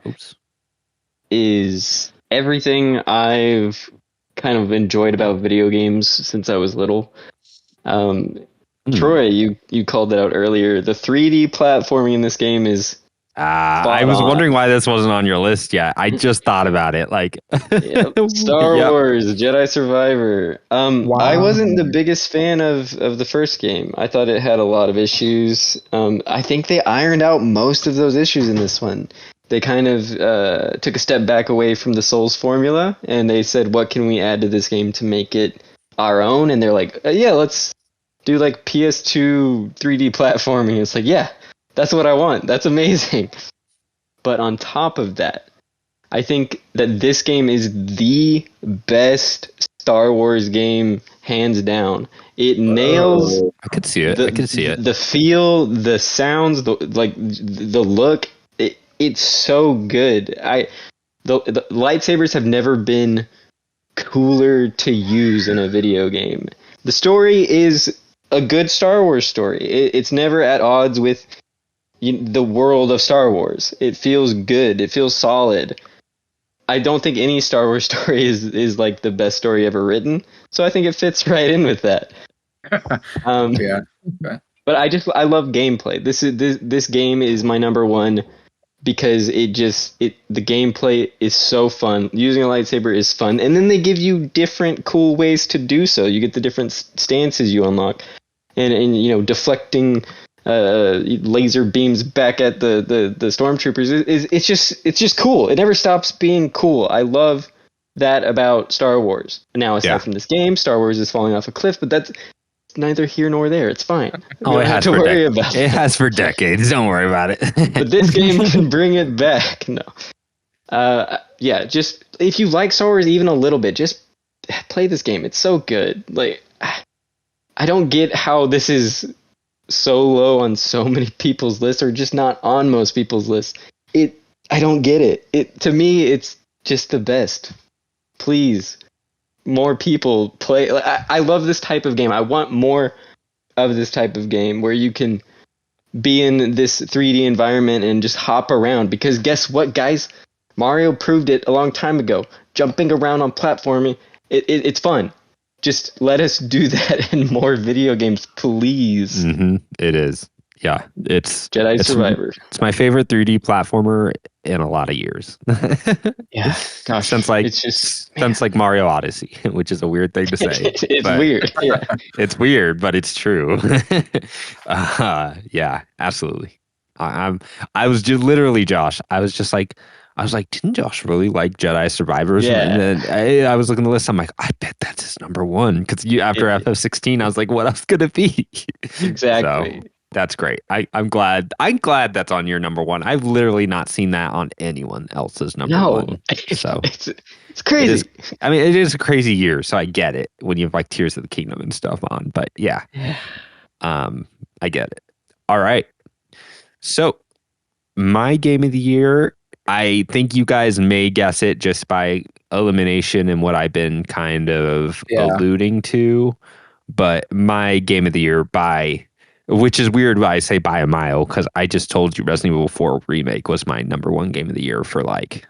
[SPEAKER 4] is everything I've kind of enjoyed about video games since I was little. Troy, you called it out earlier. The 3D platforming in this game is
[SPEAKER 1] I was wondering why this wasn't on your list yet. I just thought about it. Like
[SPEAKER 4] Star Wars, Jedi Survivor.
[SPEAKER 2] Wow.
[SPEAKER 4] I wasn't the biggest fan of the first game. I thought it had a lot of issues. I think they ironed out most of those issues in this one. They kind of took a step back away from the Souls formula, and they said, what can we add to this game to make it our own? And they're like, yeah, let's do like PS2 3D platforming. It's like, yeah, that's what I want. That's amazing. But on top of that, I think that this game is the best Star Wars game, hands down. It nails.
[SPEAKER 1] I could see it. I could see it.
[SPEAKER 4] The feel, the sounds, the look. It's so good. The lightsabers have never been cooler to use in a video game. The story is a good Star Wars story. It's never at odds with the world of Star Wars. It feels good. It feels solid. I don't think any Star Wars story is like the best story ever written. So I think it fits right in with that.
[SPEAKER 3] Yeah. Okay.
[SPEAKER 4] But I love gameplay. This game is my number one because the gameplay is so fun. Using a lightsaber is fun, and then they give you different cool ways to do so. You get the different stances you unlock, and you know, deflecting laser beams back at the stormtroopers it's just cool. It never stops being cool. I love that about Star Wars. Now, aside from this game, Star Wars is falling off a cliff, but that's neither here nor there. It's fine.
[SPEAKER 1] Oh, it has for decades. Don't worry about it.
[SPEAKER 4] But this game can bring it back. No. Yeah, just if you like Star Wars even a little bit, just play this game. It's so good. Like, I don't get how this is so low on so many people's lists, or just not on most people's lists. I don't get it. To me, it's just the best. Please, more people play. I love this type of game. I want more of this type of game where you can be in this 3D environment and just hop around. Because guess what, guys? Mario proved it a long time ago. Jumping around on platforming, it's fun. Just let us do that in more video games, please.
[SPEAKER 1] Mm-hmm. It is. Yeah, it's
[SPEAKER 4] Jedi Survivor.
[SPEAKER 1] It's my favorite 3D platformer in a lot of years.
[SPEAKER 4] Yeah, gosh,
[SPEAKER 1] since like Mario Odyssey, which is a weird thing to say.
[SPEAKER 4] It's weird. Yeah.
[SPEAKER 1] It's weird, but it's true. Yeah, absolutely. I was just literally Josh. I was like, didn't Josh really like Jedi Survivors?
[SPEAKER 4] Yeah.
[SPEAKER 1] And then I was looking at the list. I'm like, I bet that's his number one. Because after FF16, I was like, what else could it be?
[SPEAKER 4] Exactly.
[SPEAKER 1] So, that's great. I'm glad that's on your number one. I've literally not seen that on anyone else's number one. So
[SPEAKER 4] it's crazy.
[SPEAKER 1] It is a crazy year, so I get it when you have like Tears of the Kingdom and stuff on. But yeah. I get it. All right. So my game of the year, I think you guys may guess it just by elimination and what I've been kind of alluding to. But my game of the year which is weird why I say by a mile, because I just told you Resident Evil 4 Remake was my number one game of the year for like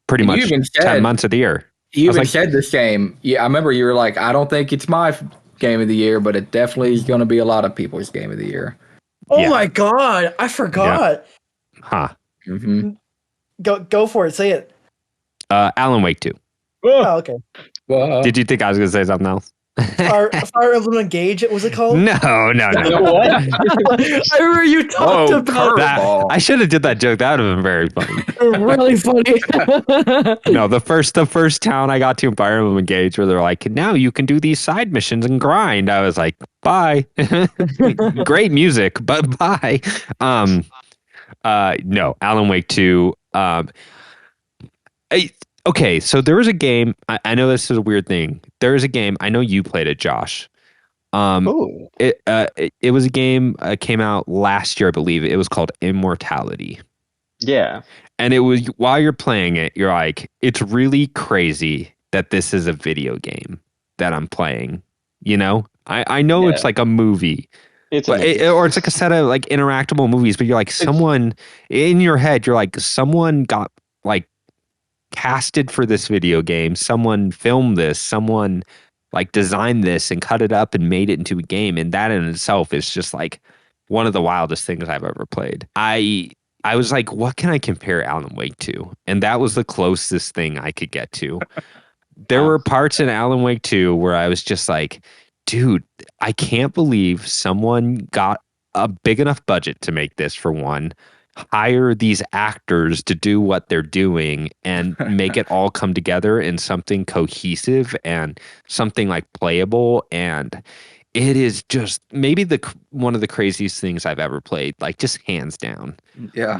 [SPEAKER 1] pretty much 10 months of the year.
[SPEAKER 3] You even said this game. Yeah, I remember you were like, I don't think it's my game of the year, but it definitely is going to be a lot of people's game of the year.
[SPEAKER 2] Oh my God, I forgot.
[SPEAKER 1] Yeah. Huh.
[SPEAKER 3] Mm-hmm.
[SPEAKER 2] Go for it. Say it.
[SPEAKER 1] Alan Wake 2.
[SPEAKER 2] Oh, okay.
[SPEAKER 1] Did you think I was going to say something else?
[SPEAKER 2] Fire Emblem Engage, what was it called?
[SPEAKER 1] No.
[SPEAKER 4] What?
[SPEAKER 2] I remember you talked about
[SPEAKER 1] that. I should have did that joke. That would have been very funny.
[SPEAKER 2] Really funny.
[SPEAKER 1] No, the first town I got to in Fire Emblem Engage where they're like, now you can do these side missions and grind. I was like, bye. Great music, but bye. No, Alan Wake 2. Okay, so there was a game. I know this is a weird thing. There is a game. I know you played it, Josh. It was a game came out last year, I believe. It was called Immortality.
[SPEAKER 4] Yeah.
[SPEAKER 1] And it was while you're playing it, you're like, it's really crazy that this is a video game that I'm playing. You know, I know it's like a movie. Or it's like a set of like interactable movies, but you're like someone in your head. You're like someone got like casted for this video game, someone filmed this, someone like designed this and cut it up and made it into a game, and that in itself is just like one of the wildest things I've ever played. I was like, what can I compare Alan Wake to? And that was the closest thing I could get to. There were parts in Alan Wake 2 where I was just like, dude, I can't believe someone got a big enough budget to make this, for one, hire these actors to do what they're doing and make it all come together in something cohesive and something like playable. And it is just maybe one of the craziest things I've ever played, like just hands down.
[SPEAKER 3] Yeah.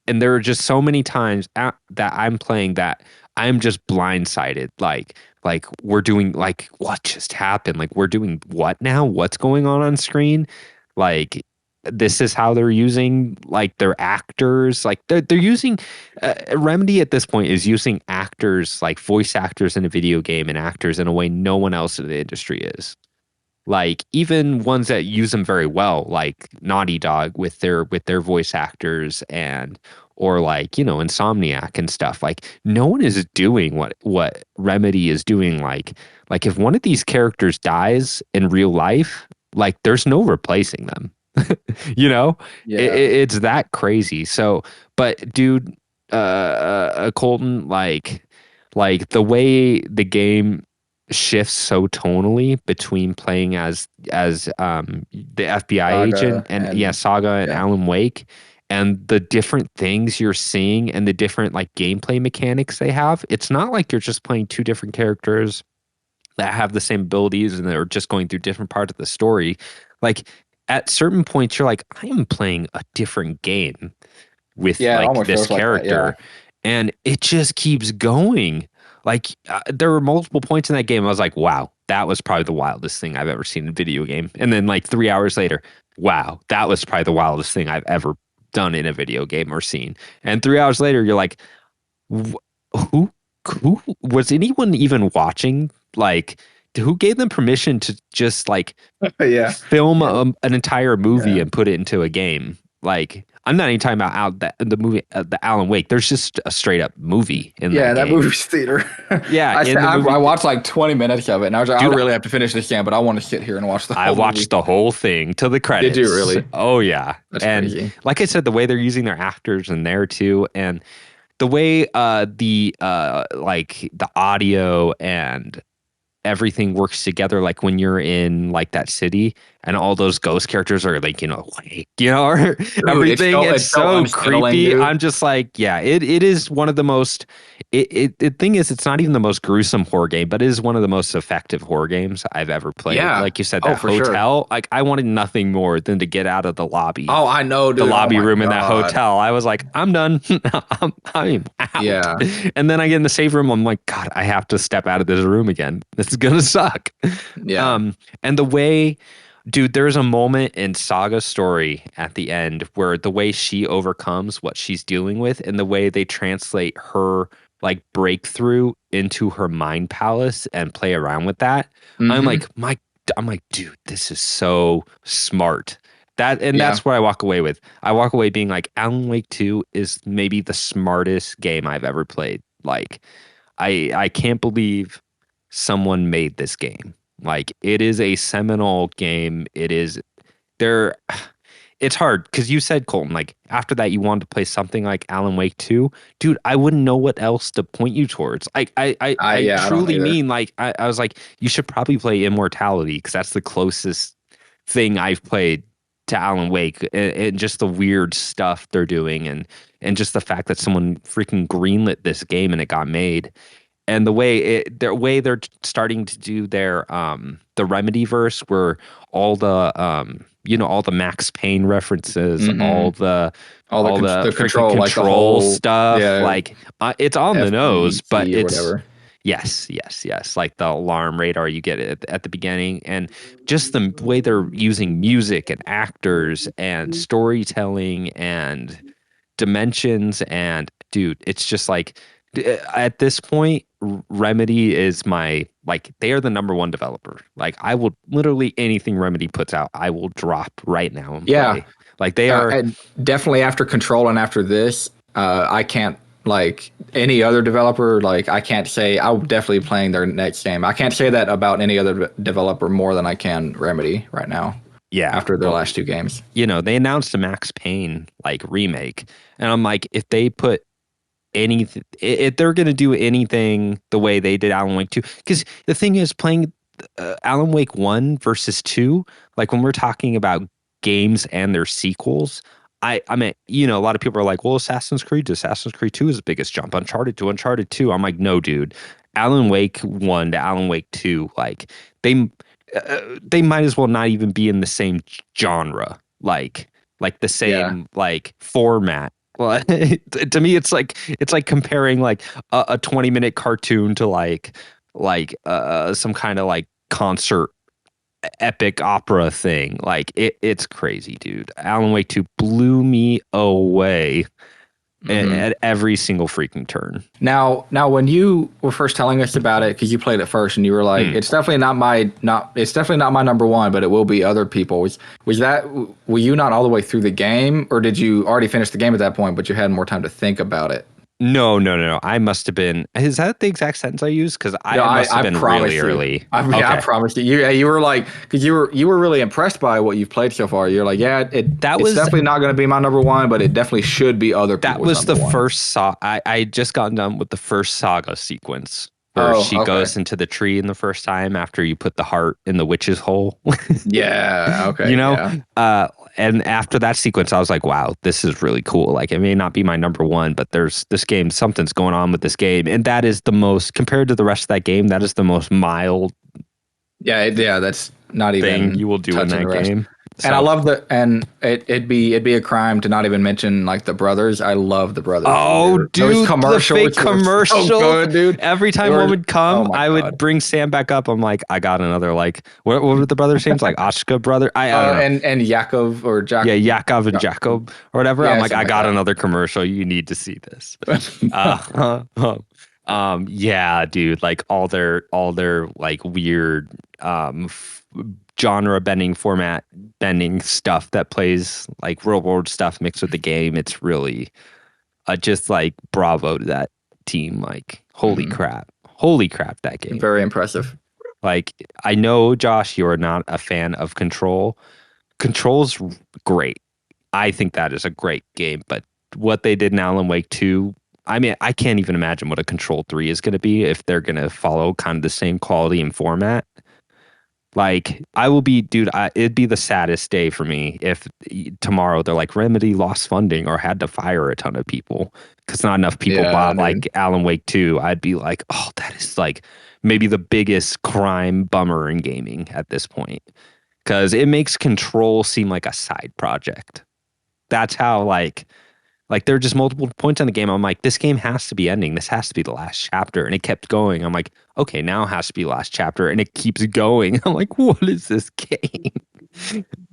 [SPEAKER 1] And there are just so many times that I'm playing that I'm just blindsided. Like we're doing like, what just happened? Like we're doing what now? What's going on screen? Like, this is how they're using like their actors. Like they're using Remedy at this point is using actors, like voice actors in a video game, and actors in a way no one else in the industry is. Like even ones that use them very well, like Naughty Dog with their voice actors, and or like, you know, Insomniac and stuff. Like no one is doing what Remedy is doing. Like if one of these characters dies in real life, like there's no replacing them. You know, it's that crazy. So, but dude, Colton, like the way the game shifts so tonally between playing as the FBI
[SPEAKER 3] Saga
[SPEAKER 1] agent and Saga and Alan Wake, and the different things you're seeing and the different like gameplay mechanics they have. It's not like you're just playing two different characters that have the same abilities and they're just going through different parts of the story. Like at certain points, you're like, I am playing a different game with like this character,
[SPEAKER 3] like that,
[SPEAKER 1] and it just keeps going. Like there were multiple points in that game I was like, wow, that was probably the wildest thing I've ever seen in a video game. And then like 3 hours later, wow, that was probably the wildest thing I've ever done in a video game or seen. And 3 hours later, you're like, who was anyone even watching? Like, who gave them permission to just like film an entire movie and put it into a game? Like, I'm not even talking about the movie, the Alan Wake. There's just a straight up movie in that
[SPEAKER 3] game. Movie's theater. I watched like 20 minutes of it, and I was like, dude, I really have to finish this game, but I want to sit here and watch the whole movie.
[SPEAKER 1] I watched the whole thing to the credits.
[SPEAKER 3] Did you really?
[SPEAKER 1] Oh, yeah.
[SPEAKER 3] That's
[SPEAKER 1] and
[SPEAKER 3] crazy.
[SPEAKER 1] Like I said, the way they're using their actors in there too, and the way like the audio and everything works together, like when you're in like that city and all those ghost characters are like, like, or everything. It's so creepy. Dude. I'm just like, yeah, it is one of the most, the thing is, it's not even the most gruesome horror game, but it is one of the most effective horror games I've ever played.
[SPEAKER 3] Yeah.
[SPEAKER 1] Like you said, that hotel, like I wanted nothing more than to get out of the lobby.
[SPEAKER 3] Oh, I know, dude.
[SPEAKER 1] The lobby room in that hotel. I was like, I'm done. I'm out.
[SPEAKER 3] Yeah.
[SPEAKER 1] And then I get in the save room. I'm like, God, I have to step out of this room again. This is going to suck.
[SPEAKER 3] Yeah.
[SPEAKER 1] And the way, dude, there's a moment in Saga's story at the end where the way she overcomes what she's dealing with and the way they translate her like breakthrough into her mind palace and play around with that. Mm-hmm. I'm like, dude, this is so smart. That's what I walk away with. I walk away being like, Alan Wake 2 is maybe the smartest game I've ever played. Like, I can't believe someone made this game. Like, it is a seminal game. It's hard because you said, Colton, like after that you wanted to play something like Alan Wake 2. Dude, I wouldn't know what else to point you towards. I truly mean, like I was like, you should probably play Immortality because that's the closest thing I've played to Alan Wake, and just the weird stuff they're doing, and just the fact that someone freaking greenlit this game and it got made. And the way they're starting to do their the Remedy verse, where all the all the Max Payne references,
[SPEAKER 3] mm-hmm.
[SPEAKER 1] all the
[SPEAKER 3] control
[SPEAKER 1] like the whole stuff, like it's on the nose, but it's
[SPEAKER 3] whatever.
[SPEAKER 1] Yes. Like the alarm radar you get at the beginning, and just the way they're using music and actors and storytelling and dimensions, and dude, it's just like. At this point, Remedy is they are the number one developer. Like, I will literally anything Remedy puts out, I will drop right now and play. Like, they are
[SPEAKER 3] and definitely after Control and after this. I can't like any other developer. Like, I can't say I'm definitely playing their next game. I can't say that about any other developer more than I can Remedy right now.
[SPEAKER 1] Yeah,
[SPEAKER 3] after their last two games,
[SPEAKER 1] they announced a Max Payne like remake, and I'm like, if they put anything, if they're going to do anything the way they did Alan Wake 2, because the thing is, playing Alan Wake 1 versus 2, like when we're talking about games and their sequels, I mean, a lot of people are like, well, Assassin's Creed 2 is the biggest jump. Uncharted to Uncharted 2. I'm like, no, dude. Alan Wake 1 to Alan Wake 2, like they might as well not even be in the same genre, like the same like format. Well, to me, it's like comparing like a 20-minute cartoon to like some kind of like concert epic opera thing. Like it's crazy, dude. Alan Wake 2 blew me away at every single freaking turn.
[SPEAKER 3] Now, when you were first telling us about it, because you played it first, and you were like, "It's definitely not my number one, but it will be other people's." Were you not all the way through the game, or did you already finish the game at that point, but you had more time to think about it?
[SPEAKER 1] No. I must have been. Is that the exact sentence I used? Because I
[SPEAKER 3] No,
[SPEAKER 1] must have
[SPEAKER 3] I
[SPEAKER 1] been
[SPEAKER 3] promise
[SPEAKER 1] really
[SPEAKER 3] you.
[SPEAKER 1] early.
[SPEAKER 3] I promise you. You were like, because you were really impressed by what you've played so far. You're like, yeah,
[SPEAKER 1] That
[SPEAKER 3] it's
[SPEAKER 1] was
[SPEAKER 3] definitely not going to be my number one, but it definitely should be other
[SPEAKER 1] that
[SPEAKER 3] people's
[SPEAKER 1] was
[SPEAKER 3] number
[SPEAKER 1] the
[SPEAKER 3] one.
[SPEAKER 1] first I had just gotten done with the first saga sequence where
[SPEAKER 3] Oh,
[SPEAKER 1] she
[SPEAKER 3] okay.
[SPEAKER 1] goes into the tree in the first time after you put the heart in the witch's hole.
[SPEAKER 3] Yeah. Okay.
[SPEAKER 1] You know,
[SPEAKER 3] Yeah.
[SPEAKER 1] and after that sequence, I was like, wow, this is really cool. Like, it may not be my number one, but there's this game, something's going on with this game. And that is the most, compared to the rest of that game, that is the most mild
[SPEAKER 3] Yeah. That's not even
[SPEAKER 1] thing you will do in
[SPEAKER 3] touching
[SPEAKER 1] that
[SPEAKER 3] the rest.
[SPEAKER 1] game.
[SPEAKER 3] And I
[SPEAKER 1] So-
[SPEAKER 3] love it'd be a crime to not even mention like the brothers. I love the brothers.
[SPEAKER 1] Oh,
[SPEAKER 3] Those
[SPEAKER 1] dude,
[SPEAKER 3] commercials
[SPEAKER 1] the fake
[SPEAKER 3] were
[SPEAKER 1] commercial.
[SPEAKER 3] so good, dude.
[SPEAKER 1] Every time
[SPEAKER 3] They were-
[SPEAKER 1] one would come,
[SPEAKER 3] oh my
[SPEAKER 1] I
[SPEAKER 3] God.
[SPEAKER 1] would bring Sam back up. I'm like, I got another, like, what were the brothers' names? Like Ashka brother? I don't know.
[SPEAKER 3] And Yakov or Jack.
[SPEAKER 1] Yeah, Yakov and Jacob or whatever.
[SPEAKER 3] Yeah,
[SPEAKER 1] I'm like, I
[SPEAKER 3] something
[SPEAKER 1] got
[SPEAKER 3] like that.
[SPEAKER 1] another commercial. You need to see this. Yeah, dude, like all their like weird genre bending, format bending stuff that plays like real world stuff mixed with the game. It's really just like bravo to that team. Like, holy crap, that game.
[SPEAKER 3] Very impressive.
[SPEAKER 1] Like, I know, Josh, you are not a fan of Control. Control's great. I think that is a great game, but what they did in Alan Wake 2, I mean, I can't even imagine what a Control 3 is going to be if they're going to follow kind of the same quality and format. Like, I will be, dude, it'd be the saddest day for me if tomorrow they're like, Remedy lost funding or had to fire a ton of people because not enough people bought like Alan Wake 2. I'd be like, oh, that is like maybe the biggest crime bummer in gaming at this point, because it makes Control seem like a side project. That's how like there are just multiple points in the game. I'm like, this game has to be ending. This has to be the last chapter. And it kept going. I'm like, okay, now it has to be last chapter. And it keeps going. I'm like, what is this game?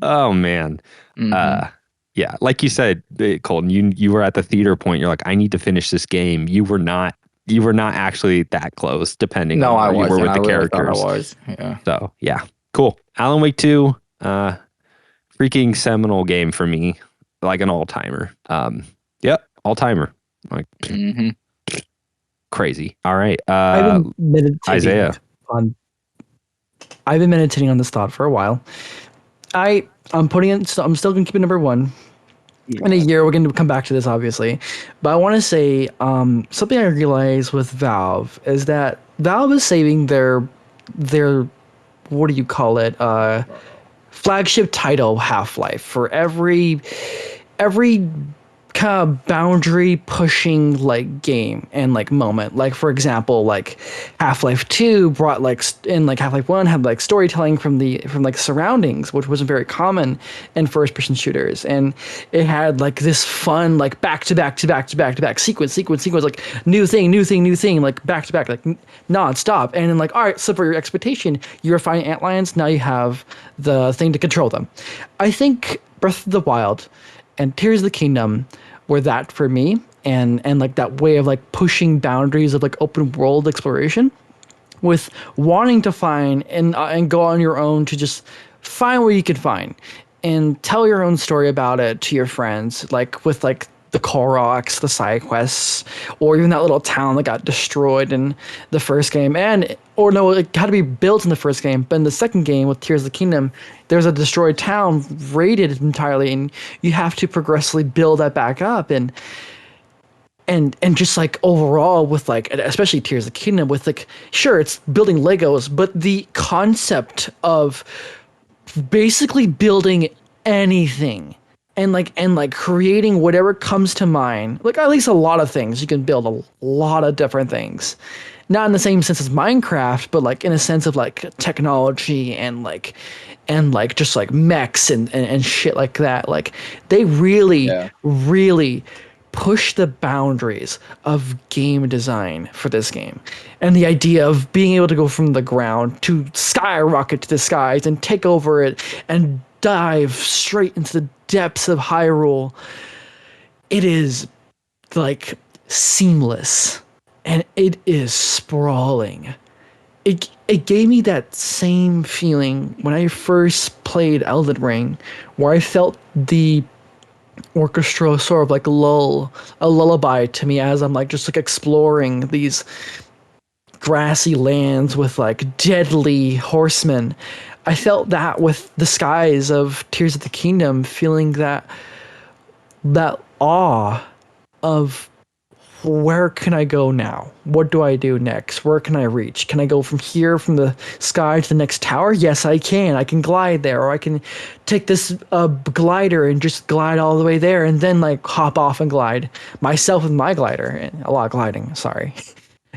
[SPEAKER 1] Oh, man. Yeah, like you said, Colton, you were at the theater point. You're like, I need to finish this game. You were not actually that close, depending on where you were with the characters.
[SPEAKER 3] I was. Yeah.
[SPEAKER 1] So, yeah, cool. Alan Wake 2, freaking seminal game for me, like an all-timer. Yep, all-timer. Like, crazy. All right.
[SPEAKER 2] I've been meditating
[SPEAKER 1] Izayah.
[SPEAKER 2] I've been meditating on this thought for a while. I'm still gonna keep it number one. In a year, we're gonna come back to this, obviously. But I want to say something I realized with Valve is that Valve is saving their what do you call it? Flagship title, Half-Life, for every kind of boundary pushing like game and like moment. Like, for example, like Half-Life 2 brought like Half-Life 1 had like storytelling from like surroundings, which wasn't very common in first person shooters. And it had like this fun like back to back sequence like new thing like back to back like non-stop. And then like, all right, so for your expectation, you're fighting antlions, now you have the thing to control them. I think Breath of the Wild and Tears of the Kingdom were that for me, and like that way of like pushing boundaries of like open world exploration, with wanting to find and go on your own to just find what you can find and tell your own story about it to your friends, like with like the Koroks, the side quests, or even that little town that got destroyed in the first game, it had to be built in the first game, but in the second game with Tears of the Kingdom, there's a destroyed town raided entirely, and you have to progressively build that back up, and just like overall with like, especially Tears of the Kingdom, with like, sure, it's building Legos, but the concept of basically building anything and like creating whatever comes to mind, like at least a lot of things. You can build a lot of different things, not in the same sense as Minecraft, but like in a sense of like technology and like just like mechs and shit like that. Like they really push the boundaries of game design for this game, and the idea of being able to go from the ground to skyrocket to the skies and take over it and dive straight into the depths of Hyrule. It is like seamless, and it is sprawling. It gave me that same feeling when I first played Elden Ring, where I felt the orchestral sort of like a lullaby to me as I'm like just like exploring these grassy lands with like deadly horsemen. I felt that with the skies of Tears of the Kingdom, feeling that awe of where can I go now? What do I do next? Where can I reach? Can I go from here, from the sky to the next tower? Yes, I can. I can glide there, or I can take this glider and just glide all the way there, and then like hop off and glide myself with my glider. And a lot of gliding, sorry,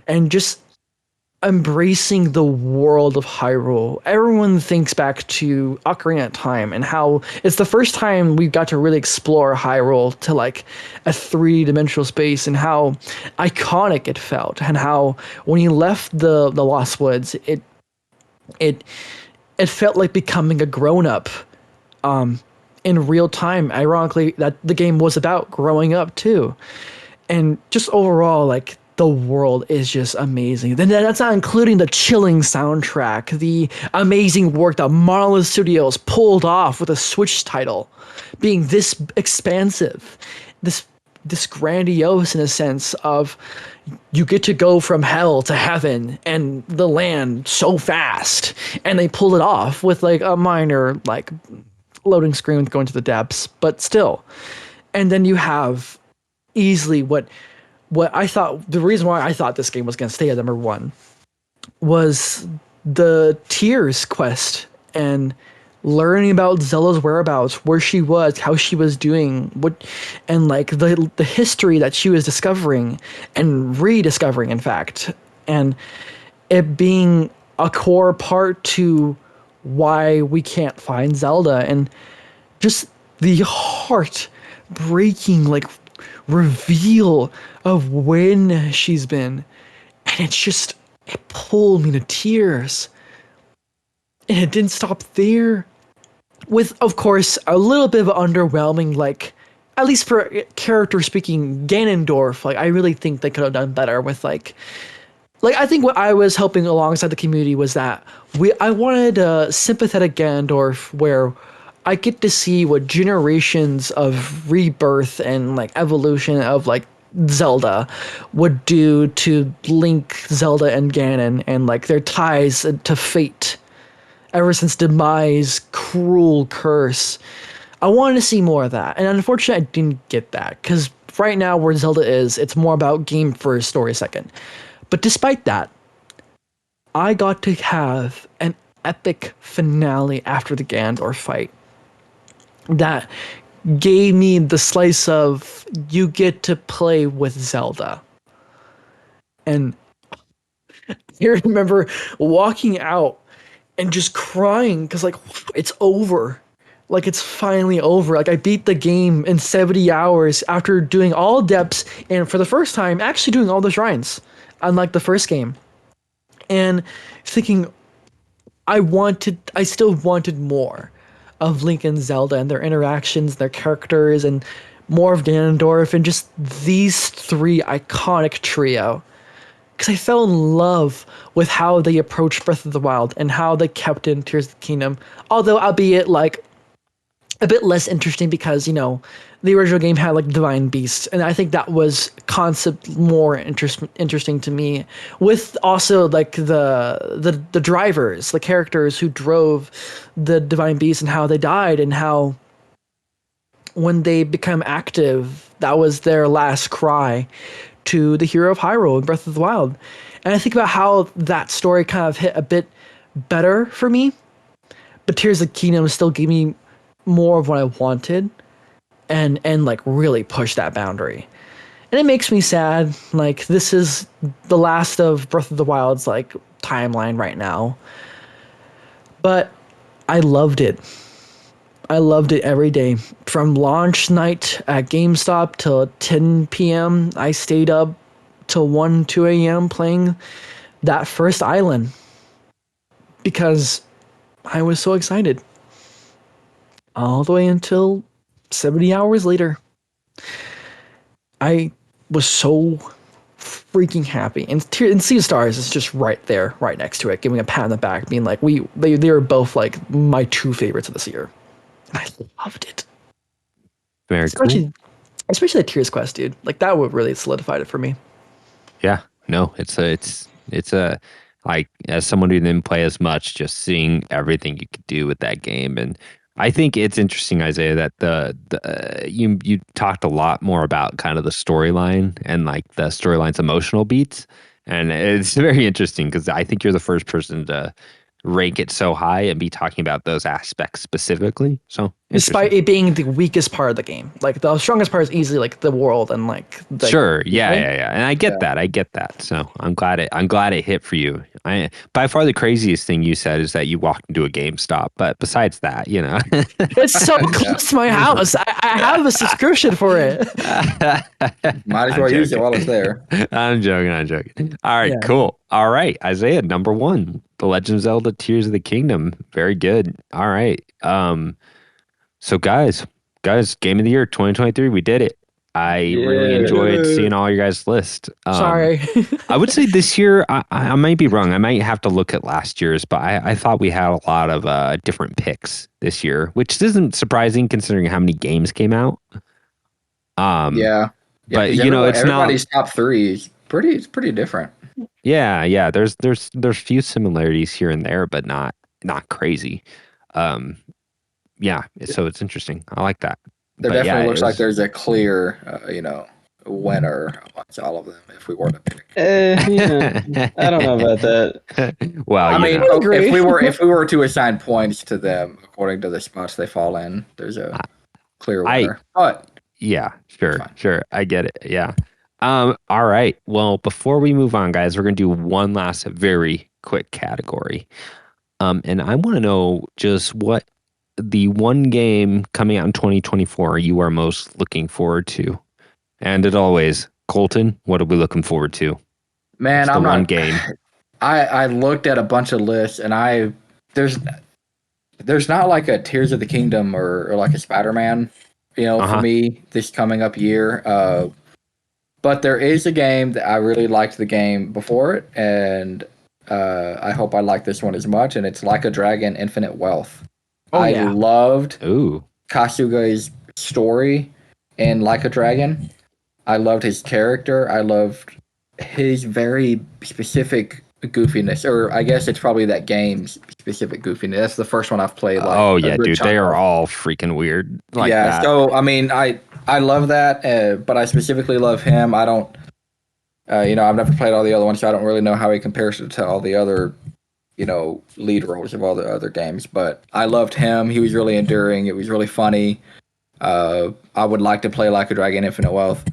[SPEAKER 2] and just embracing the world of Hyrule. Everyone thinks back to Ocarina of Time and how it's the first time we got to really explore Hyrule to like a three-dimensional space, and how iconic it felt, and how when you left the Lost Woods, it felt like becoming a grown-up in real time. Ironically, that the game was about growing up too. And just overall, like, the world is just amazing. Then that's not including the chilling soundtrack, the amazing work that Marvelous Studios pulled off with a Switch title, being this expansive, this grandiose in a sense of you get to go from hell to heaven and the land so fast, and they pulled it off with like a minor like loading screen with going to the depths, but still. And then you have easily what I thought, the reason why I thought this game was going to stay at number one was the Tears quest and learning about Zelda's whereabouts, where she was, how she was doing, and like the history that she was discovering and rediscovering, in fact, and it being a core part to why we can't find Zelda, and just the heart breaking like reveal of when she's been, and it pulled me to tears. And it didn't stop there, with of course a little bit of underwhelming, like, at least for character speaking, Ganondorf. Like, I really think they could have done better with like I think what I was hoping alongside the community was that I wanted a sympathetic Ganondorf where I get to see what generations of rebirth and like evolution of like Zelda would do to Link, Zelda, and Ganon, and like their ties to fate ever since Demise' cruel curse. I wanted to see more of that, and unfortunately I didn't get that, because right now where Zelda is, it's more about game first, story second. But despite that, I got to have an epic finale after the Ganondorf fight that gave me the slice of you get to play with Zelda. And I remember walking out and just crying because like it's over. Like, it's finally over. Like, I beat the game in 70 hours after doing all depths and for the first time actually doing all the shrines, unlike the first game. And thinking I still wanted more of Link and Zelda and their interactions, their characters, and more of Ganondorf, and just these three iconic trio. Because I fell in love with how they approached Breath of the Wild and how they kept in Tears of the Kingdom. Although, albeit like a bit less interesting because, you know, the original game had like divine beasts, and I think that was concept more interesting to me, with also like the drivers, the characters who drove the divine beasts and how they died, and how when they become active, that was their last cry to the hero of Hyrule in Breath of the Wild. And I think about how that story kind of hit a bit better for me, but Tears of the Kingdom still gave me more of what I wanted, and like really push that boundary. And it makes me sad. Like, this is the last of Breath of the Wild's like timeline right now. But I loved it. I loved it every day. From launch night at GameStop till 10 p.m. I stayed up till 1, 2 a.m. playing that first island because I was so excited. All the way until 70 hours later. I was so freaking happy. And Sea of Stars is just right there, right next to it, giving a pat on the back, being like, they were both like my two favorites of this year. And I loved it.
[SPEAKER 1] Very
[SPEAKER 2] especially
[SPEAKER 1] cool.
[SPEAKER 2] especially the Tears quest, dude. Like that would really solidified it for me.
[SPEAKER 1] Yeah. No, it's a like as someone who didn't play as much, just seeing everything you could do with that game, and I think it's interesting, Isaiah, that you talked a lot more about kind of the storyline and like the storyline's emotional beats, and it's very interesting because I think you're the first person to rank it so high and be talking about those aspects specifically. So
[SPEAKER 2] Despite
[SPEAKER 1] interesting.
[SPEAKER 2] it being the weakest part of the game, like the strongest part is easily like the world and like the
[SPEAKER 1] Sure. Yeah,
[SPEAKER 2] right?
[SPEAKER 1] yeah, yeah. And I get that. I get that. So I'm glad it hit for you. I by far the craziest thing you said is that you walked into a GameStop. But besides that,
[SPEAKER 2] It's so close to my house. I have a subscription for it.
[SPEAKER 3] Might as
[SPEAKER 1] I'm
[SPEAKER 3] well use it
[SPEAKER 1] joking.
[SPEAKER 3] while it's there.
[SPEAKER 1] I'm joking. I'm joking. All right,
[SPEAKER 2] Yeah.
[SPEAKER 1] cool. All right, Isaiah, number one, The Legend of Zelda: Tears of the Kingdom. Very good. All right. So guys, Game of the Year 2023, we did it. I really
[SPEAKER 4] Yeah.
[SPEAKER 1] enjoyed seeing all your guys' list.
[SPEAKER 2] Sorry.
[SPEAKER 1] I would say this year, I might be wrong. I might have to look at last year's, but I thought we had a lot of different picks this year, which isn't surprising considering how many games came out.
[SPEAKER 3] Yeah.
[SPEAKER 1] But
[SPEAKER 3] 'cause
[SPEAKER 1] it's not.
[SPEAKER 3] everybody's top three is pretty different.
[SPEAKER 1] Yeah. There's few similarities here and there, but not crazy. Um, yeah. So it's interesting. I like that.
[SPEAKER 3] There
[SPEAKER 1] But
[SPEAKER 3] definitely
[SPEAKER 1] yeah,
[SPEAKER 3] looks like there's a clear, winner amongst all of them if we were to pick.
[SPEAKER 4] Yeah, I don't know about that.
[SPEAKER 1] Well,
[SPEAKER 3] I mean,
[SPEAKER 2] know. agree.
[SPEAKER 3] if we were to assign points to them according to the spots they fall in, there's a clear
[SPEAKER 1] I-
[SPEAKER 3] winner. But
[SPEAKER 1] yeah, sure,
[SPEAKER 3] Fine.
[SPEAKER 1] sure. I get it. Yeah. All right. Well, before we move on, guys, we're gonna do one last very quick category. And I want to know just what the one game coming out in 2024 you are most looking forward to. And as always, Colton, what are we looking forward to?
[SPEAKER 3] man,
[SPEAKER 1] What's the
[SPEAKER 3] I'm
[SPEAKER 1] one
[SPEAKER 3] not.
[SPEAKER 1] game.
[SPEAKER 3] I looked at a bunch of lists and there's not like a Tears of the Kingdom or like a Spider-Man, for me this coming up year. But there is a game that I really liked the game before it, and I hope I like this one as much. And it's Like a Dragon: Infinite Wealth.
[SPEAKER 2] Oh,
[SPEAKER 3] I
[SPEAKER 2] yeah.
[SPEAKER 3] loved
[SPEAKER 1] Ooh.
[SPEAKER 3] Kasuga's story in Like a Dragon. I loved his character. I loved his very specific goofiness, or I guess it's probably that game's specific goofiness. That's the first one I've played. Like,
[SPEAKER 1] Oh
[SPEAKER 3] a
[SPEAKER 1] yeah,
[SPEAKER 3] good
[SPEAKER 1] dude.
[SPEAKER 3] chunk
[SPEAKER 1] They are
[SPEAKER 3] of.
[SPEAKER 1] all freaking weird. Like
[SPEAKER 3] Yeah.
[SPEAKER 1] that.
[SPEAKER 3] So I mean, I love that, but I specifically love him. I don't, I've never played all the other ones, so I don't really know how he compares to all the other, lead roles of all the other games. But I loved him. He was really enduring. It was really funny. I would like to play Like a Dragon: Infinite Wealth.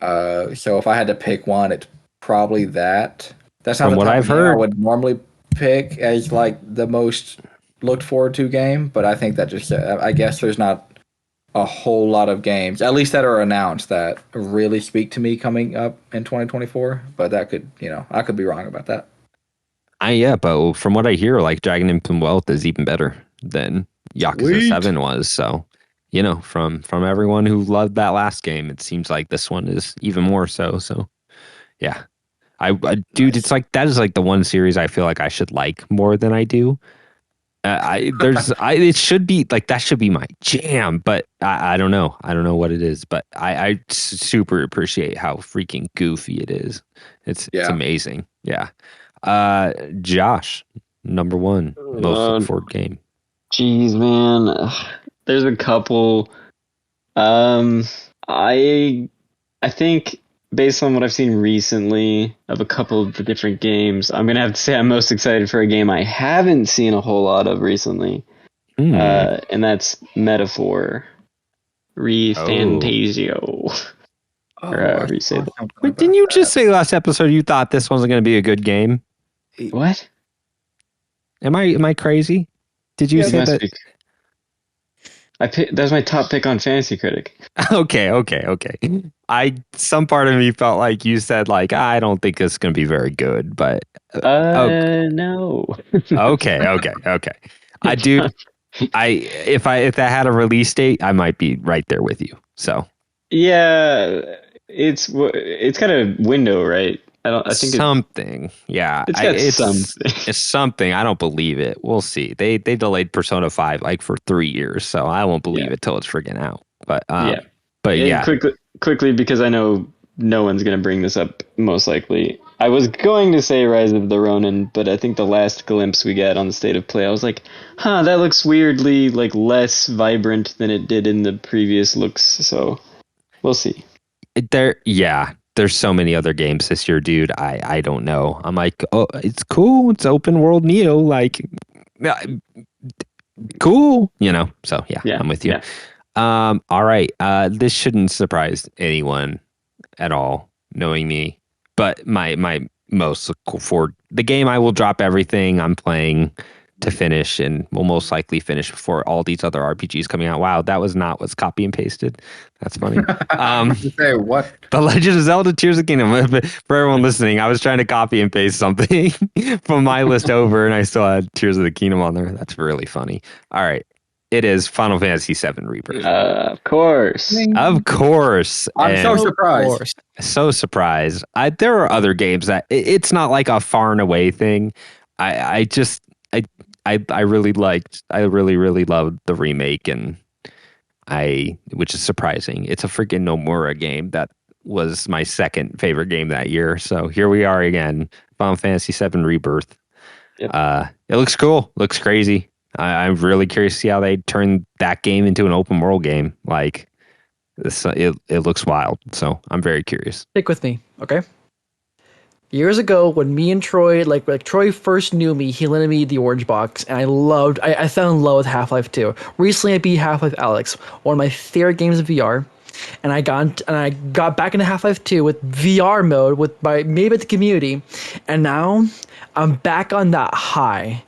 [SPEAKER 3] So if I had to pick one, it's probably that. That's not
[SPEAKER 1] From
[SPEAKER 3] the
[SPEAKER 1] what
[SPEAKER 3] type
[SPEAKER 1] I've
[SPEAKER 3] of game I
[SPEAKER 1] heard.
[SPEAKER 3] would normally pick as like the most looked forward to game, but I think that just I guess there's not a whole lot of games, at least that are announced, that really speak to me coming up in 2024. But that could, I could be wrong about that.
[SPEAKER 1] But from what I hear, like Dragon Infinite Wealth is even better than Yakuza
[SPEAKER 3] Sweet.
[SPEAKER 1] 7 was. So, from everyone who loved that last game, it seems like this one is even more so. So, yeah. Dude,
[SPEAKER 3] Nice.
[SPEAKER 1] it's like that is like the one series I feel like I should like more than I do. It should be like that should be my jam, but I don't know. I don't know what it is, but I super appreciate how freaking goofy it is. It's amazing. Yeah. Josh, number one most look forward game.
[SPEAKER 4] Jeez, man. There's a couple. I think based on what I've seen recently of a couple of the different games, I'm gonna have to say I'm most excited for a game I haven't seen a whole lot of recently, and that's Metaphor Refantasio. Or however you say that.
[SPEAKER 1] Wait, didn't you just say last episode you thought this wasn't going to be a good game?
[SPEAKER 4] What?
[SPEAKER 1] Am I crazy? Did you say that?
[SPEAKER 4] That was my top pick on Fantasy Critic.
[SPEAKER 1] Okay. Some part of me felt like you said like I don't think it's going to be very good, but
[SPEAKER 4] no.
[SPEAKER 1] Okay. I do. If that had a release date, I might be right there with you. So
[SPEAKER 4] yeah, it's got a window, right? I think
[SPEAKER 1] something. Yeah,
[SPEAKER 4] it's something.
[SPEAKER 1] It's something. I don't believe it. We'll see. They delayed Persona 5 like for 3 years, so I won't believe it till it's friggin' out. But
[SPEAKER 4] Yeah.
[SPEAKER 1] but yeah.
[SPEAKER 4] Quickly, because I know no one's going to bring this up, most likely. I was going to say Rise of the Ronin, but I think the last glimpse we got on the state of play, I was like, that looks weirdly like less vibrant than it did in the previous looks. So we'll see.
[SPEAKER 1] There's so many other games this year, dude. I don't know. I'm like, oh, it's cool. It's open world Neo, like, cool, So yeah, I'm with you.
[SPEAKER 4] Yeah.
[SPEAKER 1] All right. This shouldn't surprise anyone at all, knowing me. But my most for the game, I will drop everything I'm playing to finish, and will most likely finish before all these other RPGs coming out. Wow, that was not what's copy and pasted. That's funny.
[SPEAKER 3] Say what?
[SPEAKER 1] The Legend of Zelda: Tears of the Kingdom. For everyone listening, I was trying to copy and paste something from my list over, and I still had Tears of the Kingdom on there. That's really funny. All right. It is Final Fantasy VII Rebirth.
[SPEAKER 4] Of course.
[SPEAKER 1] Of course.
[SPEAKER 3] I'm so surprised.
[SPEAKER 1] So surprised. There are other games that it's not like a far and away thing. I really loved the remake, and which is surprising. It's a freaking Nomura game that was my second favorite game that year. So here we are again, Final Fantasy VII Rebirth. Yep. It looks cool. Looks crazy. I'm really curious to see how they turn that game into an open world game. Like this, it looks wild. So I'm very curious.
[SPEAKER 2] Stick with me, okay? Years ago, when me and Troy, like Troy first knew me, he lended me the orange box, and I fell in love with Half-Life 2. Recently, I beat Half-Life Alyx, one of my favorite games of VR, and I got back into Half-Life 2 with VR mode with made by the community, and now I'm back on that high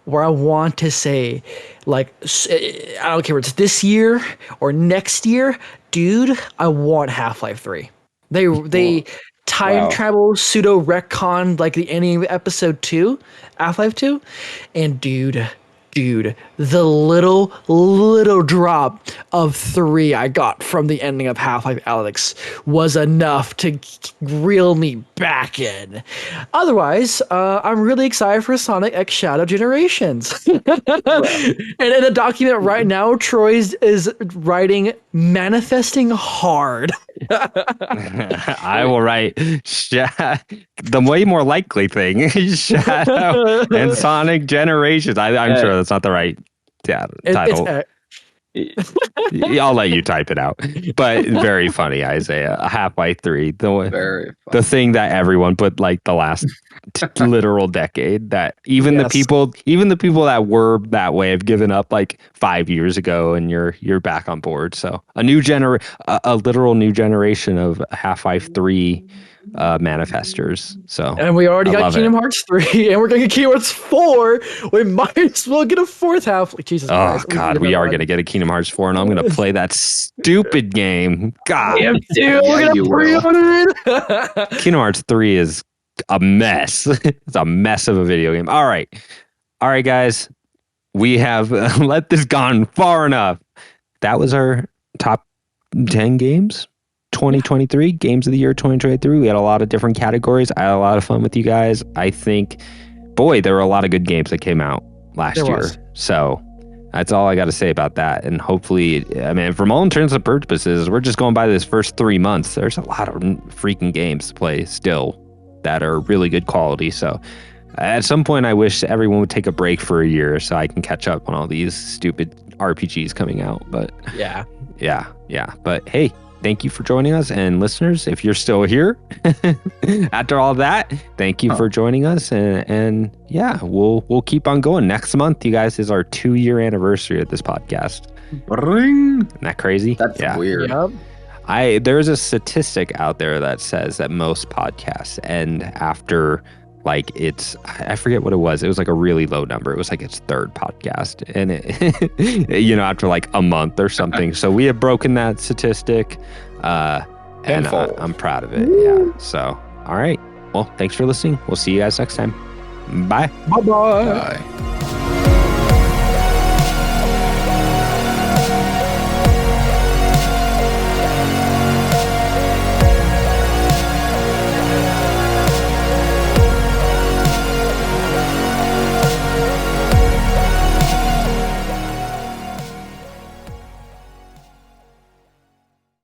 [SPEAKER 2] where I want to say, like, I don't care if it's this year or next year, dude, I want Half-Life 3. They time travel pseudo retcon like the ending of episode 2, Half-Life 2, and dude, the little drop of 3 I got from the ending of Half-Life Alyx was enough to reel me back in. Otherwise, I'm really excited for Sonic X Shadow Generations. And in a document right now, Troy is writing Manifesting Hard.
[SPEAKER 1] I will write the way more likely thing, Shadow and Sonic Generations. I'm sure that's not the right title. I'll let you type it out. But very funny, Izayah. Half-Life 3, the thing that everyone put like the last literal decade, that even the people that were that way have given up like 5 years ago, and you're back on board. So a literal new generation of Half-Life 3 manifestors. So,
[SPEAKER 2] and we already got Kingdom Hearts 3, and we're gonna get Kingdom Hearts 4. We might as well get a fourth half. Jesus Christ!
[SPEAKER 1] Oh God, we are gonna get a Kingdom Hearts 4, and I'm gonna play that stupid game. God,
[SPEAKER 2] damn, dude, we're gonna pre-order it.
[SPEAKER 1] Kingdom Hearts 3 is a mess. It's a mess of a video game. All right, guys, we have let this gone far enough. That was our top 10 games. 2023 games of the year 2023. We had a lot of different categories. I had a lot of fun with you guys. I think, boy, there were a lot of good games that came out last year. So that's all I got to say about that. And hopefully, I mean, from all intents and purposes, we're just going by this first 3 months. There's a lot of freaking games to play still that are really good quality. So at some point, I wish everyone would take a break for a year so I can catch up on all these stupid RPGs coming out. But yeah. But hey, thank you for joining us, and listeners, if you're still here after all that, thank you for joining us, and yeah, we'll keep on going. Next month, you guys, is our 2-year anniversary of this podcast. Isn't that crazy?
[SPEAKER 3] That's weird.
[SPEAKER 2] Yep.
[SPEAKER 1] There's a statistic out there that says that most podcasts end after, like, I forget what it was. It was like a really low number. It was like its third podcast, and it, after like a month or something. So we have broken that statistic, and I'm proud of it. Yeah. So, all right. Well, thanks for listening. We'll see you guys next time. Bye.
[SPEAKER 2] Bye-bye.
[SPEAKER 3] Bye.